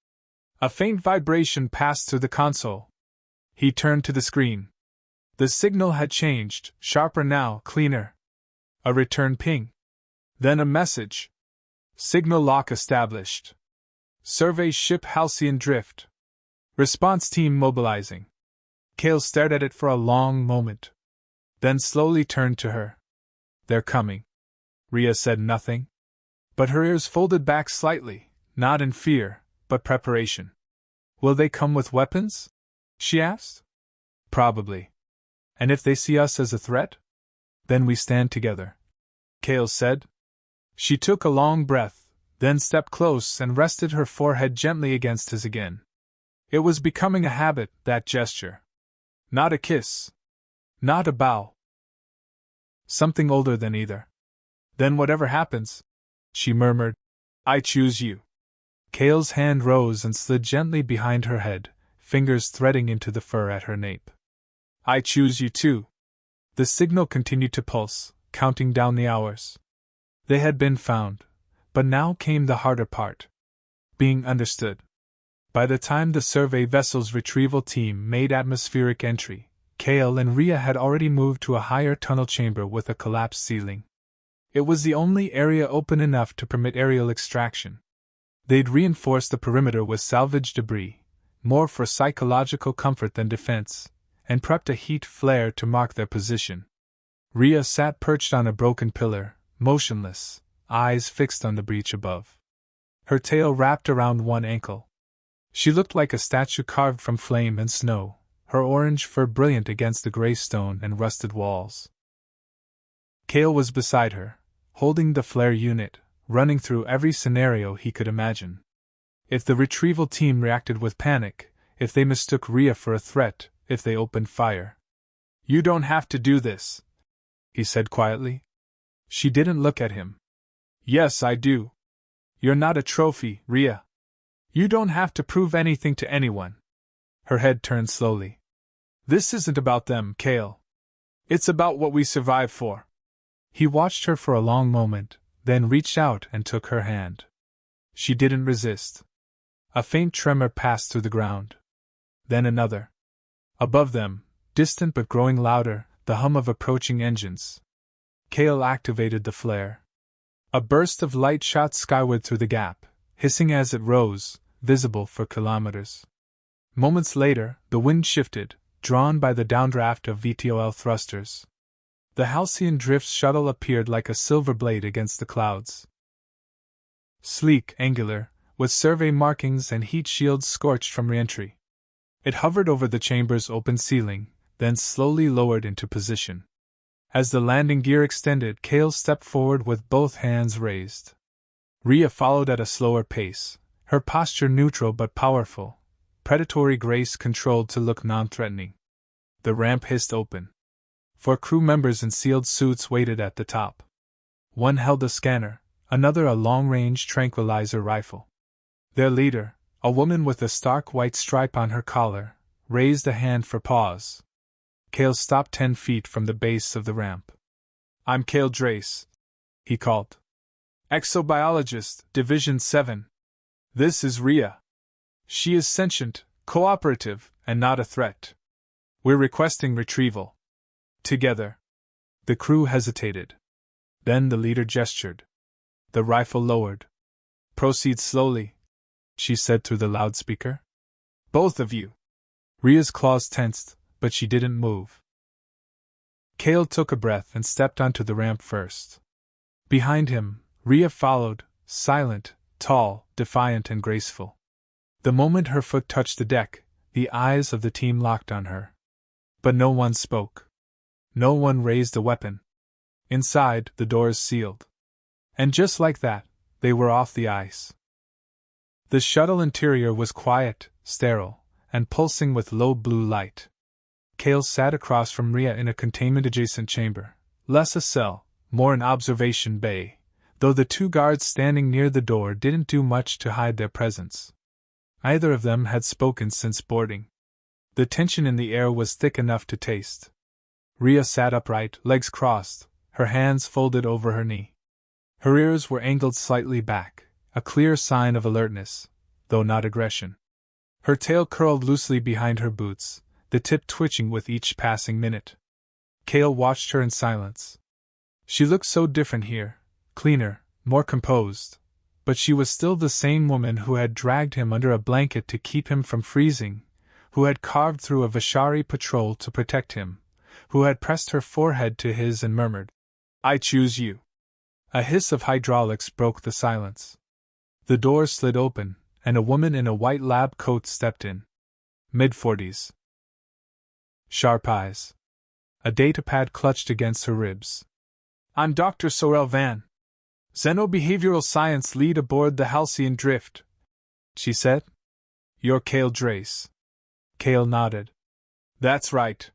A faint vibration passed through the console. He turned to the screen. The signal had changed, sharper now, cleaner. A return ping. Then a message. "Signal lock established. Survey ship Halcyon Drift. Response team mobilizing." Cale stared at it for a long moment. Then slowly turned to her. "They're coming." Rhea said nothing, but her ears folded back slightly, not in fear, but preparation. "Will they come with weapons?" she asked. "Probably. And if they see us as a threat?" "Then we stand together," Cale said. She took a long breath, then stepped close and rested her forehead gently against his again. It was becoming a habit, that gesture. Not a kiss. Not a bow. Something older than either. "Then whatever happens," she murmured, "I choose you." Cale's hand rose and slid gently behind her head, fingers threading into the fur at her nape. "I choose you too." The signal continued to pulse, counting down the hours. They had been found, but now came the harder part. Being understood. By the time the survey vessel's retrieval team made atmospheric entry, Cale and Rhea had already moved to a higher tunnel chamber with a collapsed ceiling. It was the only area open enough to permit aerial extraction. They'd reinforced the perimeter with salvage debris, more for psychological comfort than defense, and prepped a heat flare to mark their position. Rhea sat perched on a broken pillar, motionless, eyes fixed on the breach above. Her tail wrapped around one ankle. She looked like a statue carved from flame and snow, her orange fur brilliant against the gray stone and rusted walls. Cale was beside her, holding the flare unit, running through every scenario he could imagine. If the retrieval team reacted with panic, if they mistook Rhea for a threat, if they opened fire. "You don't have to do this," he said quietly. She didn't look at him. "Yes, I do. You're not a trophy, Rhea. You don't have to prove anything to anyone." Her head turned slowly. "This isn't about them, Cale. It's about what we survive for." He watched her for a long moment, then reached out and took her hand. She didn't resist. A faint tremor passed through the ground. Then another. Above them, distant but growing louder, the hum of approaching engines. Cale activated the flare. A burst of light shot skyward through the gap, hissing as it rose, visible for kilometers. Moments later, the wind shifted, drawn by the downdraft of VTOL thrusters. The Halcyon Drift shuttle appeared like a silver blade against the clouds. Sleek, angular, with survey markings and heat shields scorched from re-entry. It hovered over the chamber's open ceiling, then slowly lowered into position. As the landing gear extended, Kale stepped forward with both hands raised. Rhea followed at a slower pace, her posture neutral but powerful, predatory grace controlled to look non-threatening. The ramp hissed open. 4 crew members in sealed suits waited at the top. One held a scanner, another a long-range tranquilizer rifle. Their leader, a woman with a stark white stripe on her collar, raised a hand for pause. Kale stopped 10 feet from the base of the ramp. "I'm Kale Drace," he called. "Exobiologist, Division 7. This is Rhea. She is sentient, cooperative, and not a threat. We're requesting retrieval. Together." The crew hesitated. Then the leader gestured. The rifle lowered. "Proceed slowly," she said through the loudspeaker. "Both of you." Rhea's claws tensed, but she didn't move. Kale took a breath and stepped onto the ramp first. Behind him, Rhea followed, silent, tall, defiant, and graceful. The moment her foot touched the deck, the eyes of the team locked on her. But no one spoke. No one raised a weapon. Inside, the doors sealed. And just like that, they were off the ice. The shuttle interior was quiet, sterile, and pulsing with low blue light. Kale sat across from Rhea in a containment-adjacent chamber, less a cell, more an observation bay, though the 2 guards standing near the door didn't do much to hide their presence. Either of them had spoken since boarding. The tension in the air was thick enough to taste. Rhea sat upright, legs crossed, her hands folded over her knee. Her ears were angled slightly back, a clear sign of alertness, though not aggression. Her tail curled loosely behind her boots, the tip twitching with each passing minute. Kale watched her in silence. She looked so different here, cleaner, more composed, but she was still the same woman who had dragged him under a blanket to keep him from freezing, who had carved through a Vishari patrol to protect him, who had pressed her forehead to his and murmured, "I choose you." A hiss of hydraulics broke the silence. The door slid open, and a woman in a white lab coat stepped in. Mid-40s. Sharp eyes. A datapad clutched against her ribs. "I'm Dr. Sorel Van, Xenobehavioral Science Lead aboard the Halcyon Drift," she said. "You're Kale Drace." Kale nodded. "That's right."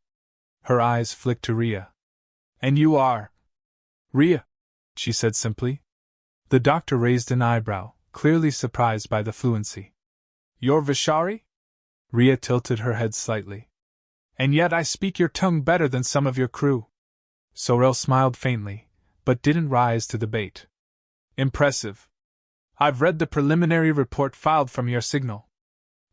Her eyes flicked to Rhea. "And you are?" "Rhea," she said simply. The doctor raised an eyebrow, clearly surprised by the fluency. "You're Vishari?" Rhea tilted her head slightly. "And yet I speak your tongue better than some of your crew." Sorel smiled faintly, but didn't rise to the bait. "Impressive. I've read the preliminary report filed from your signal.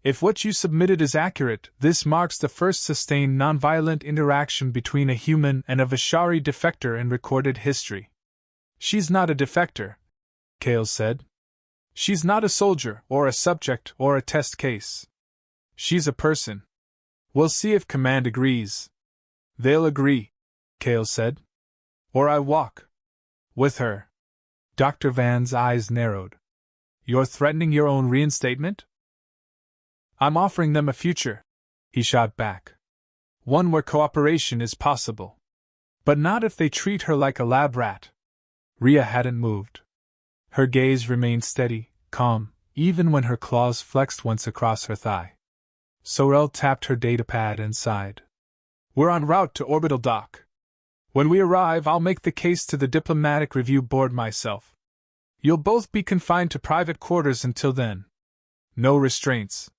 If what you submitted is accurate, this marks the first sustained nonviolent interaction between a human and a Vishari defector in recorded history." "She's not a defector," Kale said. "She's not a soldier, or a subject, or a test case. She's a person. We'll see if Command agrees." "They'll agree," Kale said. "Or I walk. With her." Dr. Van's eyes narrowed. "You're threatening your own reinstatement?" "I'm offering them a future," he shot back. "One where cooperation is possible. But not if they treat her like a lab rat." Rhea hadn't moved. Her gaze remained steady, calm, even when her claws flexed once across her thigh. Sorel tapped her datapad and sighed. "We're en route to orbital dock. When we arrive, I'll make the case to the Diplomatic Review Board myself. You'll both be confined to private quarters until then. No restraints.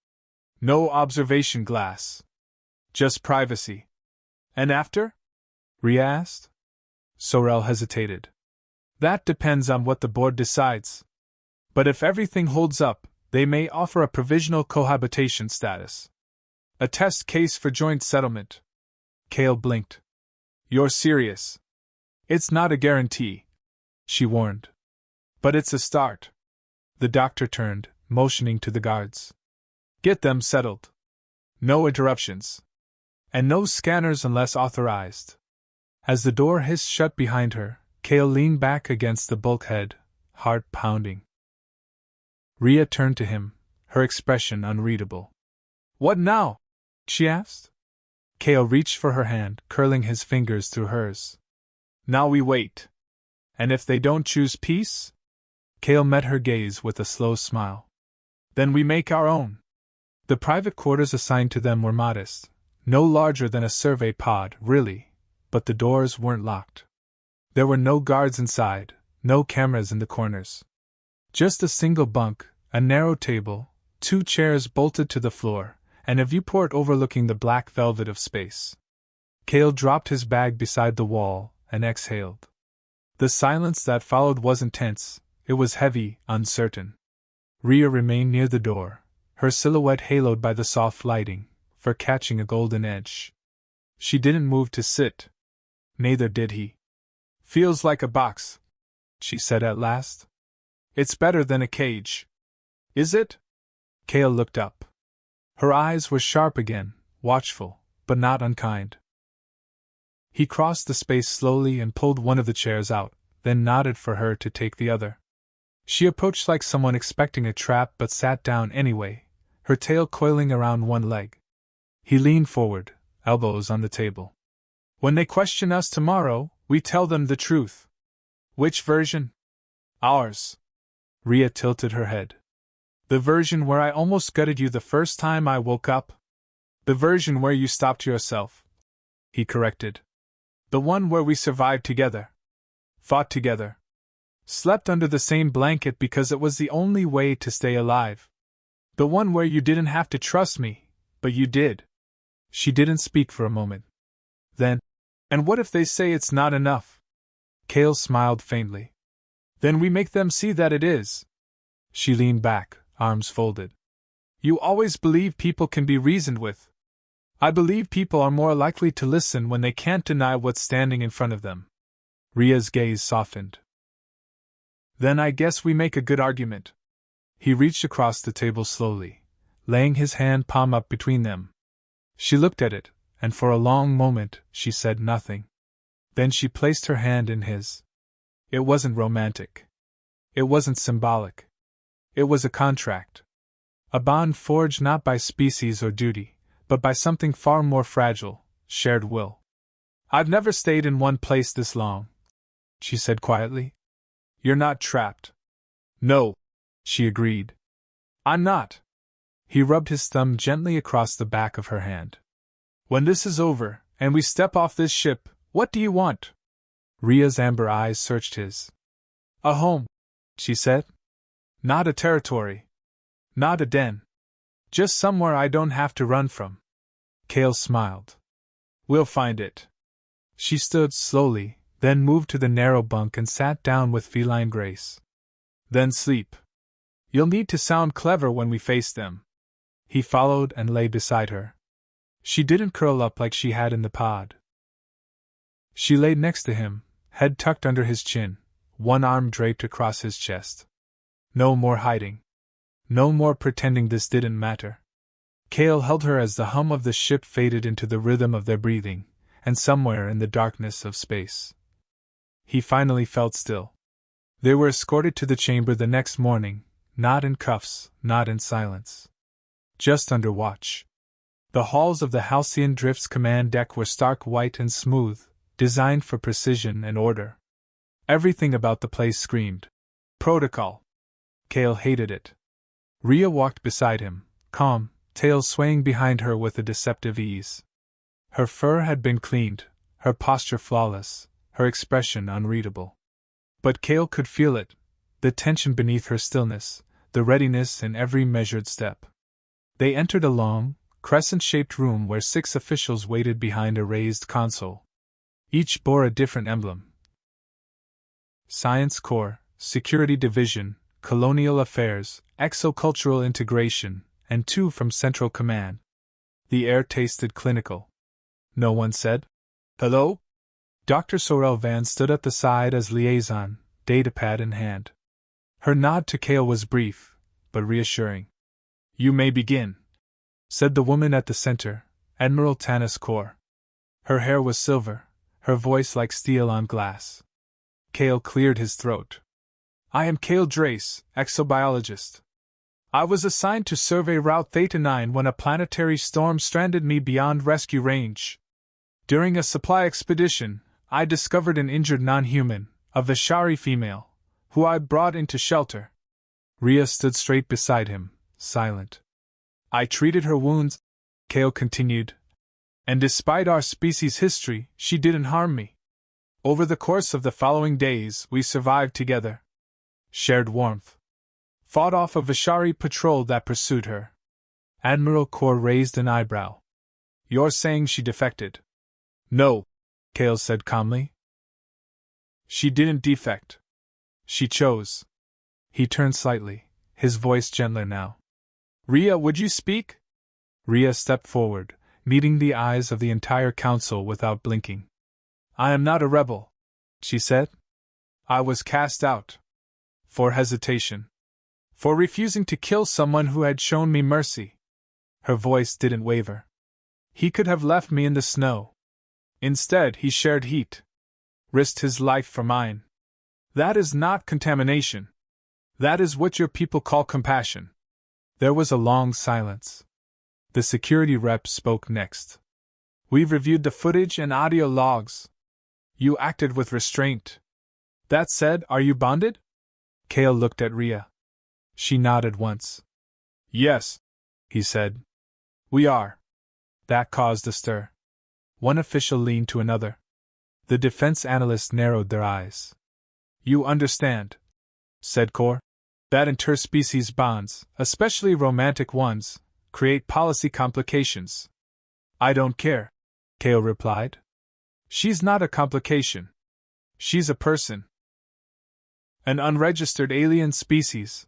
No observation glass. Just privacy." "And after?" Rhea asked. Sorel hesitated. "That depends on what the board decides. But if everything holds up, they may offer a provisional cohabitation status. A test case for joint settlement." Kale blinked. "You're serious?" "It's not a guarantee," she warned. "But it's a start." The doctor turned, motioning to the guards. "Get them settled. No interruptions. And no scanners unless authorized." As the door hissed shut behind her, Kale leaned back against the bulkhead, heart pounding. Rhea turned to him, her expression unreadable. What now? She asked. Kale reached for her hand, curling his fingers through hers. Now we wait. And if they don't choose peace? Kale met her gaze with a slow smile. Then we make our own. The private quarters assigned to them were modest, no larger than a survey pod, really, but the doors weren't locked. There were no guards inside, no cameras in the corners. Just a single bunk, a narrow table, 2 chairs bolted to the floor, and a viewport overlooking the black velvet of space. Kale dropped his bag beside the wall and exhaled. The silence that followed wasn't tense, it was heavy, uncertain. Rhea remained near the door, her silhouette haloed by the soft lighting, for catching a golden edge. She didn't move to sit. Neither did he. Feels like a box, she said at last. It's better than a cage. Is it? Kale looked up. Her eyes were sharp again, watchful, but not unkind. He crossed the space slowly and pulled one of the chairs out, then nodded for her to take the other. She approached like someone expecting a trap but sat down anyway, her tail coiling around one leg. He leaned forward, elbows on the table. When they question us tomorrow, we tell them the truth. Which version? Ours. Rhea tilted her head. The version where I almost gutted you the first time I woke up? The version where you stopped yourself, he corrected. The one where we survived together. Fought together. Slept under the same blanket because it was the only way to stay alive. The one where you didn't have to trust me, but you did. She didn't speak for a moment. Then, and what if they say it's not enough? Kale smiled faintly. Then we make them see that it is. She leaned back, arms folded. You always believe people can be reasoned with. I believe people are more likely to listen when they can't deny what's standing in front of them. Rhea's gaze softened. Then I guess we make a good argument. He reached across the table slowly, laying his hand palm up between them. She looked at it, and for a long moment she said nothing. Then she placed her hand in his. It wasn't romantic. It wasn't symbolic. It was a contract. A bond forged not by species or duty, but by something far more fragile, shared will. I've never stayed in one place this long, she said quietly. You're not trapped. No, she agreed. I'm not. He rubbed his thumb gently across the back of her hand. When this is over, and we step off this ship, what do you want? Rhea's amber eyes searched his. A home, she said. Not a territory. Not a den. Just somewhere I don't have to run from. Kale smiled. We'll find it. She stood slowly, then moved to the narrow bunk and sat down with feline grace. Then sleep. You'll need to sound clever when we face them. He followed and lay beside her. She didn't curl up like she had in the pod. She lay next to him, head tucked under his chin, one arm draped across his chest. No more hiding. No more pretending this didn't matter. Kale held her as the hum of the ship faded into the rhythm of their breathing, and somewhere in the darkness of space, he finally felt still. They were escorted to the chamber the next morning, not in cuffs, not in silence. Just under watch. The halls of the Halcyon Drift's command deck were stark white and smooth, designed for precision and order. Everything about the place screamed protocol. Kale hated it. Rhea walked beside him, calm, tail swaying behind her with a deceptive ease. Her fur had been cleaned, her posture flawless, her expression unreadable. But Kale could feel it, the tension beneath her stillness, the readiness in every measured step. They entered a long, crescent-shaped room where 6 officials waited behind a raised console. Each bore a different emblem. Science Corps, Security Division, Colonial Affairs, Exocultural Integration, and 2 from Central Command. The air tasted clinical. No one said, "Hello?" Dr. Sorel Van stood at the side as liaison, datapad in hand. Her nod to Kale was brief, but reassuring. "You may begin," said the woman at the center, Admiral Tanis Kaur. Her hair was silver, her voice like steel on glass. Kale cleared his throat. "I am Kale Drace, exobiologist. I was assigned to survey Route Theta 9 when a planetary storm stranded me beyond rescue range. During a supply expedition, I discovered an injured non-human, a Vishari female, who I brought into shelter. Rhea stood straight beside him, silent. I treated her wounds, Kale continued, and despite our species' history, she didn't harm me. Over the course of the following days, we survived together. Shared warmth. Fought off a Vishari patrol that pursued her. Admiral Kor raised an eyebrow. You're saying she defected? No, Kale said calmly. She didn't defect. She chose. He turned slightly, his voice gentler now. Rhea, would you speak? Rhea stepped forward, meeting the eyes of the entire council without blinking. I am not a rebel, she said. I was cast out. For hesitation. For refusing to kill someone who had shown me mercy. Her voice didn't waver. He could have left me in the snow. Instead, he shared heat. Risked his life for mine. That is not contamination. That is what your people call compassion. There was a long silence. The security rep spoke next. We've reviewed the footage and audio logs. You acted with restraint. That said, are you bonded? Kale looked at Rhea. She nodded once. Yes, he said. We are. That caused a stir. One official leaned to another. The defense analysts narrowed their eyes. You understand, said Kor, that interspecies bonds, especially romantic ones, create policy complications. I don't care, Kale replied. She's not a complication. She's a person. An unregistered alien species.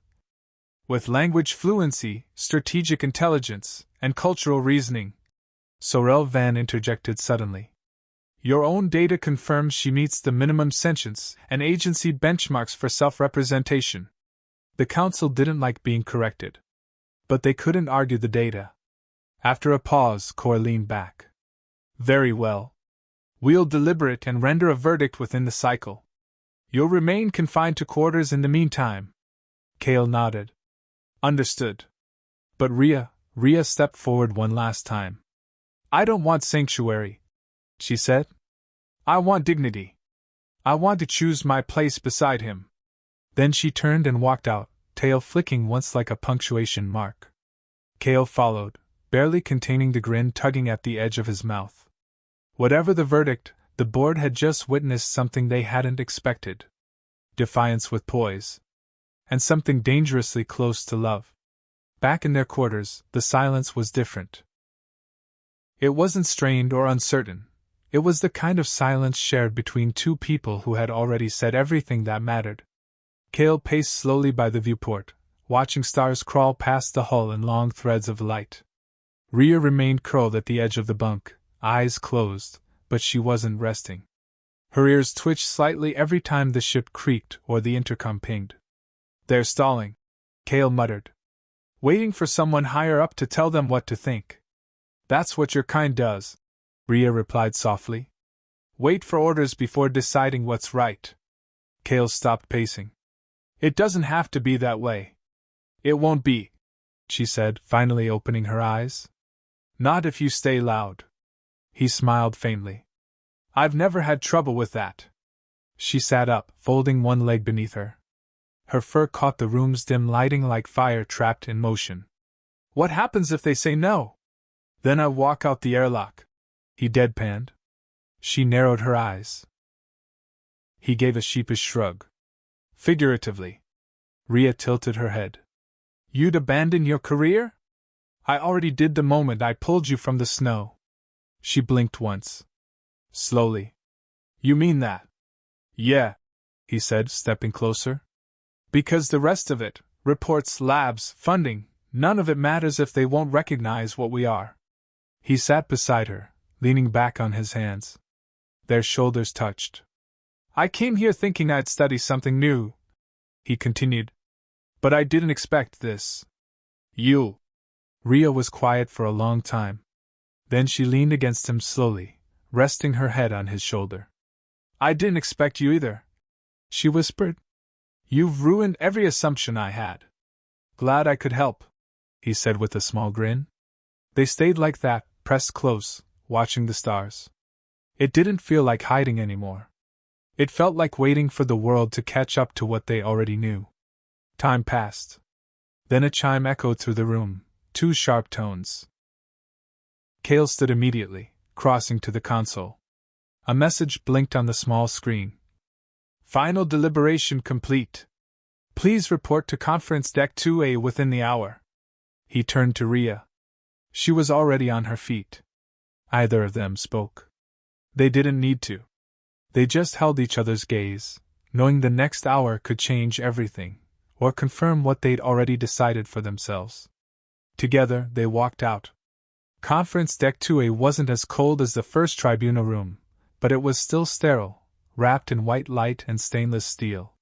With language fluency, strategic intelligence, and cultural reasoning. Sorel Van interjected suddenly. Your own data confirms she meets the minimum sentience and agency benchmarks for self-representation. The council didn't like being corrected. But they couldn't argue the data. After a pause, Kor leaned back. Very well. We'll deliberate and render a verdict within the cycle. You'll remain confined to quarters in the meantime. Kale nodded. Understood. But Rhea stepped forward one last time. I don't want sanctuary, she said. I want dignity. I want to choose my place beside him. Then she turned and walked out, tail flicking once like a punctuation mark. Kale followed, barely containing the grin tugging at the edge of his mouth. Whatever the verdict, the board had just witnessed something they hadn't expected. Defiance with poise. And something dangerously close to love. Back in their quarters, the silence was different. It wasn't strained or uncertain. It was the kind of silence shared between two people who had already said everything that mattered. Kale paced slowly by the viewport, watching stars crawl past the hull in long threads of light. Rhea remained curled at the edge of the bunk, eyes closed, but she wasn't resting. Her ears twitched slightly every time the ship creaked or the intercom pinged. They're stalling, Kale muttered. Waiting for someone higher up to tell them what to think. That's what your kind does, Rhea replied softly. Wait for orders before deciding what's right. Kale stopped pacing. It doesn't have to be that way. It won't be, she said, finally opening her eyes. Not if you stay loud. He smiled faintly. I've never had trouble with that. She sat up, folding one leg beneath her. Her fur caught the room's dim lighting like fire trapped in motion. What happens if they say no? Then I walk out the airlock. He deadpanned. She narrowed her eyes. He gave a sheepish shrug. Figuratively. Rhea tilted her head. You'd abandon your career? I already did the moment I pulled you from the snow. She blinked once. Slowly. You mean that? Yeah, he said, stepping closer. Because the rest of it, reports, labs, funding, none of it matters if they won't recognize what we are. He sat beside her, leaning back on his hands. Their shoulders touched. I came here thinking I'd study something new, he continued. But I didn't expect this. You. Rhea was quiet for a long time. Then she leaned against him slowly, resting her head on his shoulder. I didn't expect you either, she whispered. You've ruined every assumption I had. Glad I could help, he said with a small grin. They stayed like that, pressed close, watching the stars. It didn't feel like hiding anymore. It felt like waiting for the world to catch up to what they already knew. Time passed. Then a chime echoed through the room, 2 sharp tones. Cale stood immediately, crossing to the console. A message blinked on the small screen. Final deliberation complete. Please report to Conference Deck 2A within the hour. He turned to Rhea. She was already on her feet. Either of them spoke. They didn't need to. They just held each other's gaze, knowing the next hour could change everything, or confirm what they'd already decided for themselves. Together, they walked out. Conference Deck 2A wasn't as cold as the first tribunal room, but it was still sterile, wrapped in white light and stainless steel.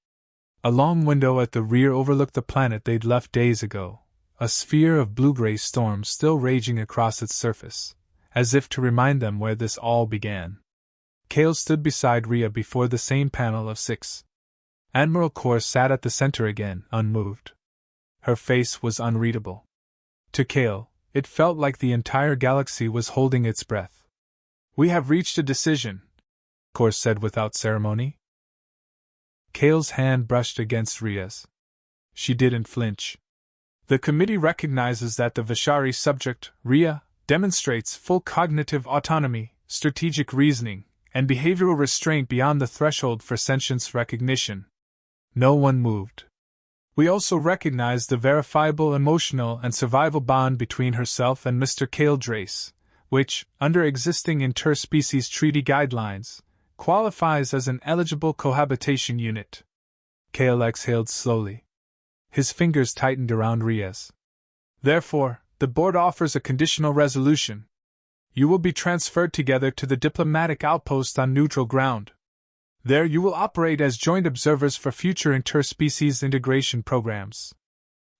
A long window at the rear overlooked the planet they'd left days ago, a sphere of blue-gray storm still raging across its surface, as if to remind them where this all began. Cale stood beside Rhea before the same panel of 6. Admiral Kor sat at the center again, unmoved. Her face was unreadable. To Cale, it felt like the entire galaxy was holding its breath. We have reached a decision, Kor said without ceremony. Cale's hand brushed against Rhea's. She didn't flinch. The committee recognizes that the Vishari subject, Rhea, demonstrates full cognitive autonomy, strategic reasoning, and behavioral restraint beyond the threshold for sentience recognition. No one moved. We also recognize the verifiable emotional and survival bond between herself and Mr. Cale Drace, which, under existing interspecies treaty guidelines, qualifies as an eligible cohabitation unit. Cale exhaled slowly. His fingers tightened around Rhea's. Therefore, the board offers a conditional resolution. You will be transferred together to the diplomatic outpost on neutral ground. There you will operate as joint observers for future interspecies integration programs.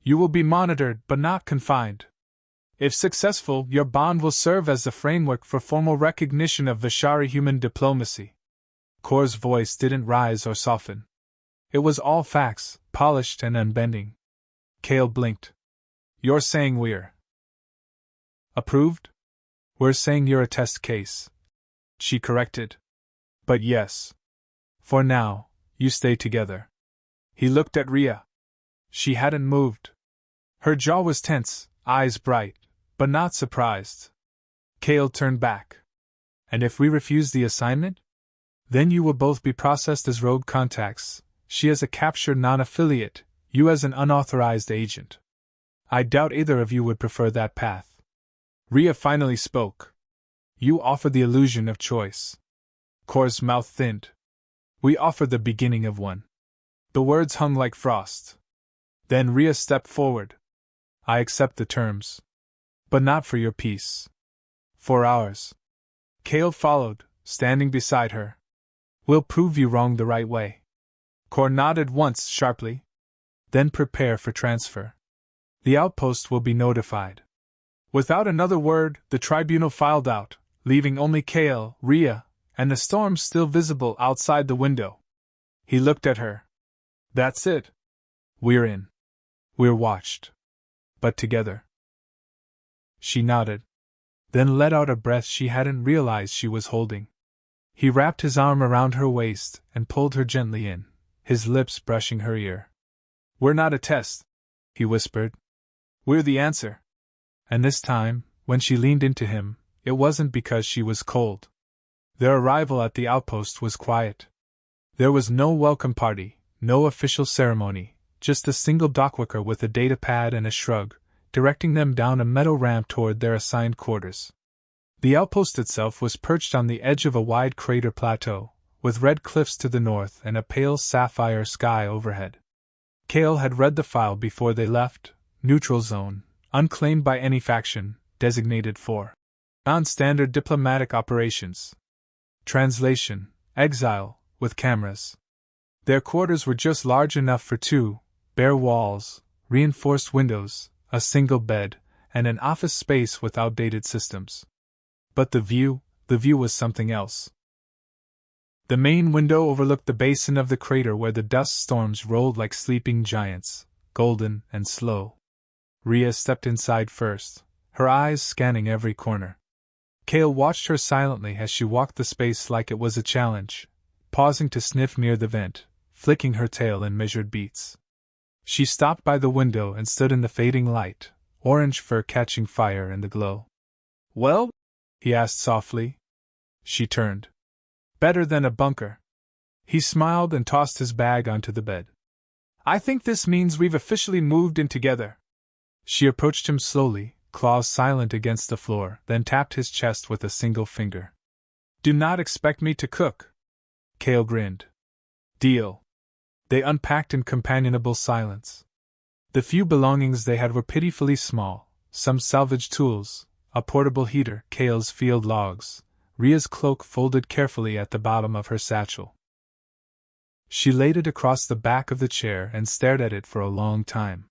You will be monitored but not confined. If successful, your bond will serve as the framework for formal recognition of Vishari human diplomacy. Kor's voice didn't rise or soften. It was all facts, polished and unbending. Cale blinked. You're saying we're approved? We're saying you're a test case, she corrected. But yes. For now, you stay together. He looked at Rhea. She hadn't moved. Her jaw was tense, eyes bright, but not surprised. Cale turned back. And if we refuse the assignment? Then you will both be processed as rogue contacts, she as a captured non-affiliate, you as an unauthorized agent. I doubt either of you would prefer that path. Rhea finally spoke. You offer the illusion of choice. Kor's mouth thinned. We offer the beginning of one. The words hung like frost. Then Rhea stepped forward. I accept the terms. But not for your peace. For ours. Cale followed, standing beside her. We'll prove you wrong the right way. Kor nodded once sharply. Then prepare for transfer. The outpost will be notified. Without another word, the tribunal filed out, leaving only Cale, Rhea, and the storm still visible outside the window. He looked at her. That's it. We're in. We're watched. But together. She nodded. Then let out a breath she hadn't realized she was holding. He wrapped his arm around her waist and pulled her gently in, his lips brushing her ear. We're not a test, he whispered. We're the answer. And this time, when she leaned into him, it wasn't because she was cold. Their arrival at the outpost was quiet. There was no welcome party, no official ceremony, just a single dockworker with a datapad and a shrug, directing them down a metal ramp toward their assigned quarters. The outpost itself was perched on the edge of a wide crater plateau, with red cliffs to the north and a pale sapphire sky overhead. Cale had read the file before they left, neutral zone, unclaimed by any faction, designated for non-standard diplomatic operations. Translation, exile, with cameras. Their quarters were just large enough for 2, bare walls, reinforced windows, a single bed, and an office space with outdated systems. But the view was something else. The main window overlooked the basin of the crater where the dust storms rolled like sleeping giants, golden and slow, Rhea stepped inside first, her eyes scanning every corner. Cale watched her silently as she walked the space like it was a challenge, pausing to sniff near the vent, flicking her tail in measured beats. She stopped by the window and stood in the fading light, orange fur catching fire in the glow. "Well?" he asked softly. She turned. "Better than a bunker." He smiled and tossed his bag onto the bed. "I think this means we've officially moved in together." She approached him slowly, claws silent against the floor, then tapped his chest with a single finger. "Do not expect me to cook." Cale grinned. "Deal." They unpacked in companionable silence. The few belongings they had were pitifully small, some salvaged tools, a portable heater, Cale's field logs, Rhea's cloak folded carefully at the bottom of her satchel. She laid it across the back of the chair and stared at it for a long time.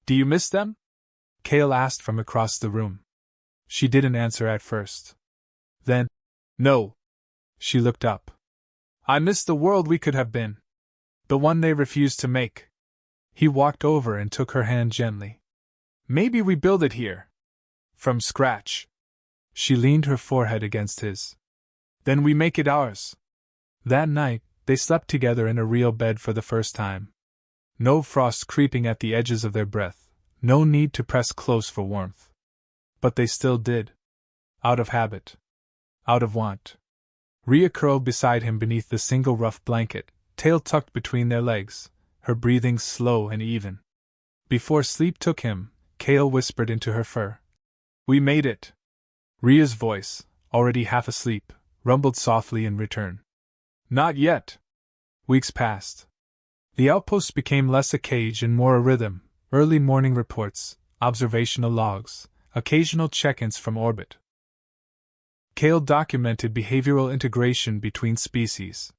"Do you miss them?" Cale asked from across the room. She didn't answer at first. Then, "No." She looked up. "I miss the world we could have been. The one they refused to make." He walked over and took her hand gently. "Maybe we build it here. From scratch." She leaned her forehead against his. "Then we make it ours." That night, they slept together in a real bed for the first time. No frost creeping at the edges of their breath, no need to press close for warmth. But they still did. Out of habit. Out of want. Rhea curled beside him beneath the single rough blanket, tail tucked between their legs, her breathing slow and even. Before sleep took him, Cale whispered into her fur. "We made it." Rhea's voice, already half asleep, rumbled softly in return. "Not yet." Weeks passed. The outpost became less a cage and more a rhythm, early morning reports, observational logs, occasional check-ins from orbit. Cale documented behavioral integration between species.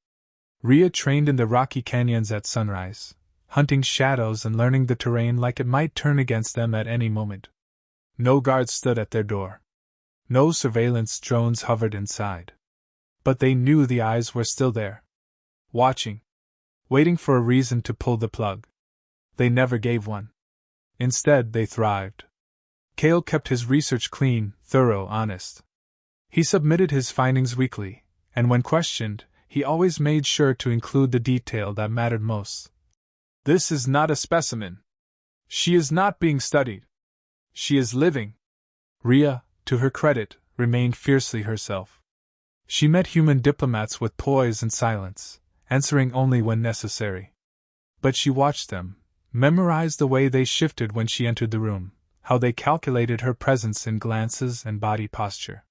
Rhea trained in the rocky canyons at sunrise, hunting shadows and learning the terrain like it might turn against them at any moment. No guards stood at their door. No surveillance drones hovered inside. But they knew the eyes were still there. Watching. Waiting for a reason to pull the plug. They never gave one. Instead, they thrived. Cale kept his research clean, thorough, honest. He submitted his findings weekly, and when questioned, he always made sure to include the detail that mattered most. "This is not a specimen. She is not being studied. She is living." Rhea, to her credit, remained fiercely herself. She met human diplomats with poise and silence, answering only when necessary. But she watched them, memorized the way they shifted when she entered the room, how they calculated her presence in glances and body posture.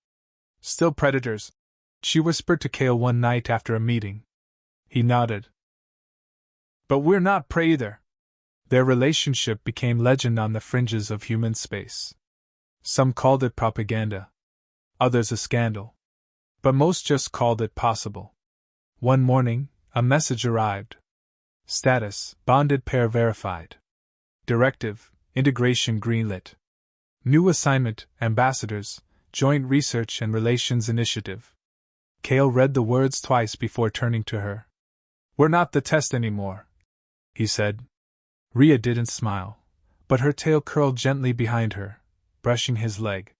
"Still predators," she whispered to Cale one night after a meeting. He nodded. "But we're not prey either." Their relationship became legend on the fringes of human space. Some called it propaganda. Others a scandal. But most just called it possible. One morning, a message arrived. Status: bonded pair verified. Directive: integration greenlit. New assignment: ambassadors, joint research and relations initiative. Cale read the words twice before turning to her. "We're not the test anymore," he said. Rhea didn't smile, but her tail curled gently behind her, brushing his leg.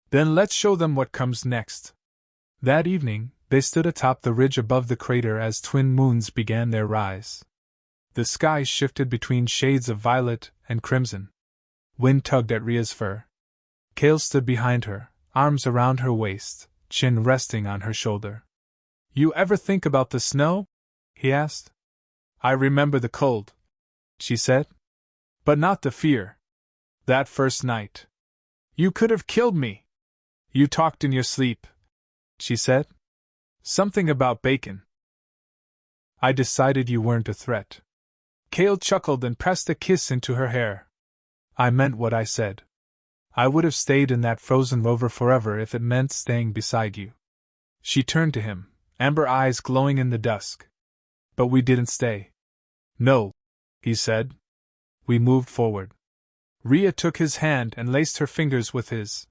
"Then let's show them what comes next." That evening, they stood atop the ridge above the crater as twin moons began their rise. The sky shifted between shades of violet and crimson. Wind tugged at Rhea's fur. Cale stood behind her, arms around her waist, chin resting on her shoulder. "You ever think about the snow?" he asked. "I remember the cold," she said. "But not the fear. That first night. You could have killed me. You talked in your sleep," she said. "Something about bacon." "I decided you weren't a threat." Cale chuckled and pressed a kiss into her hair. "I meant what I said. I would have stayed in that frozen rover forever if it meant staying beside you." She turned to him, amber eyes glowing in the dusk. "But we didn't stay." "No," he said. "We moved forward." Rhea took his hand and laced her fingers with his.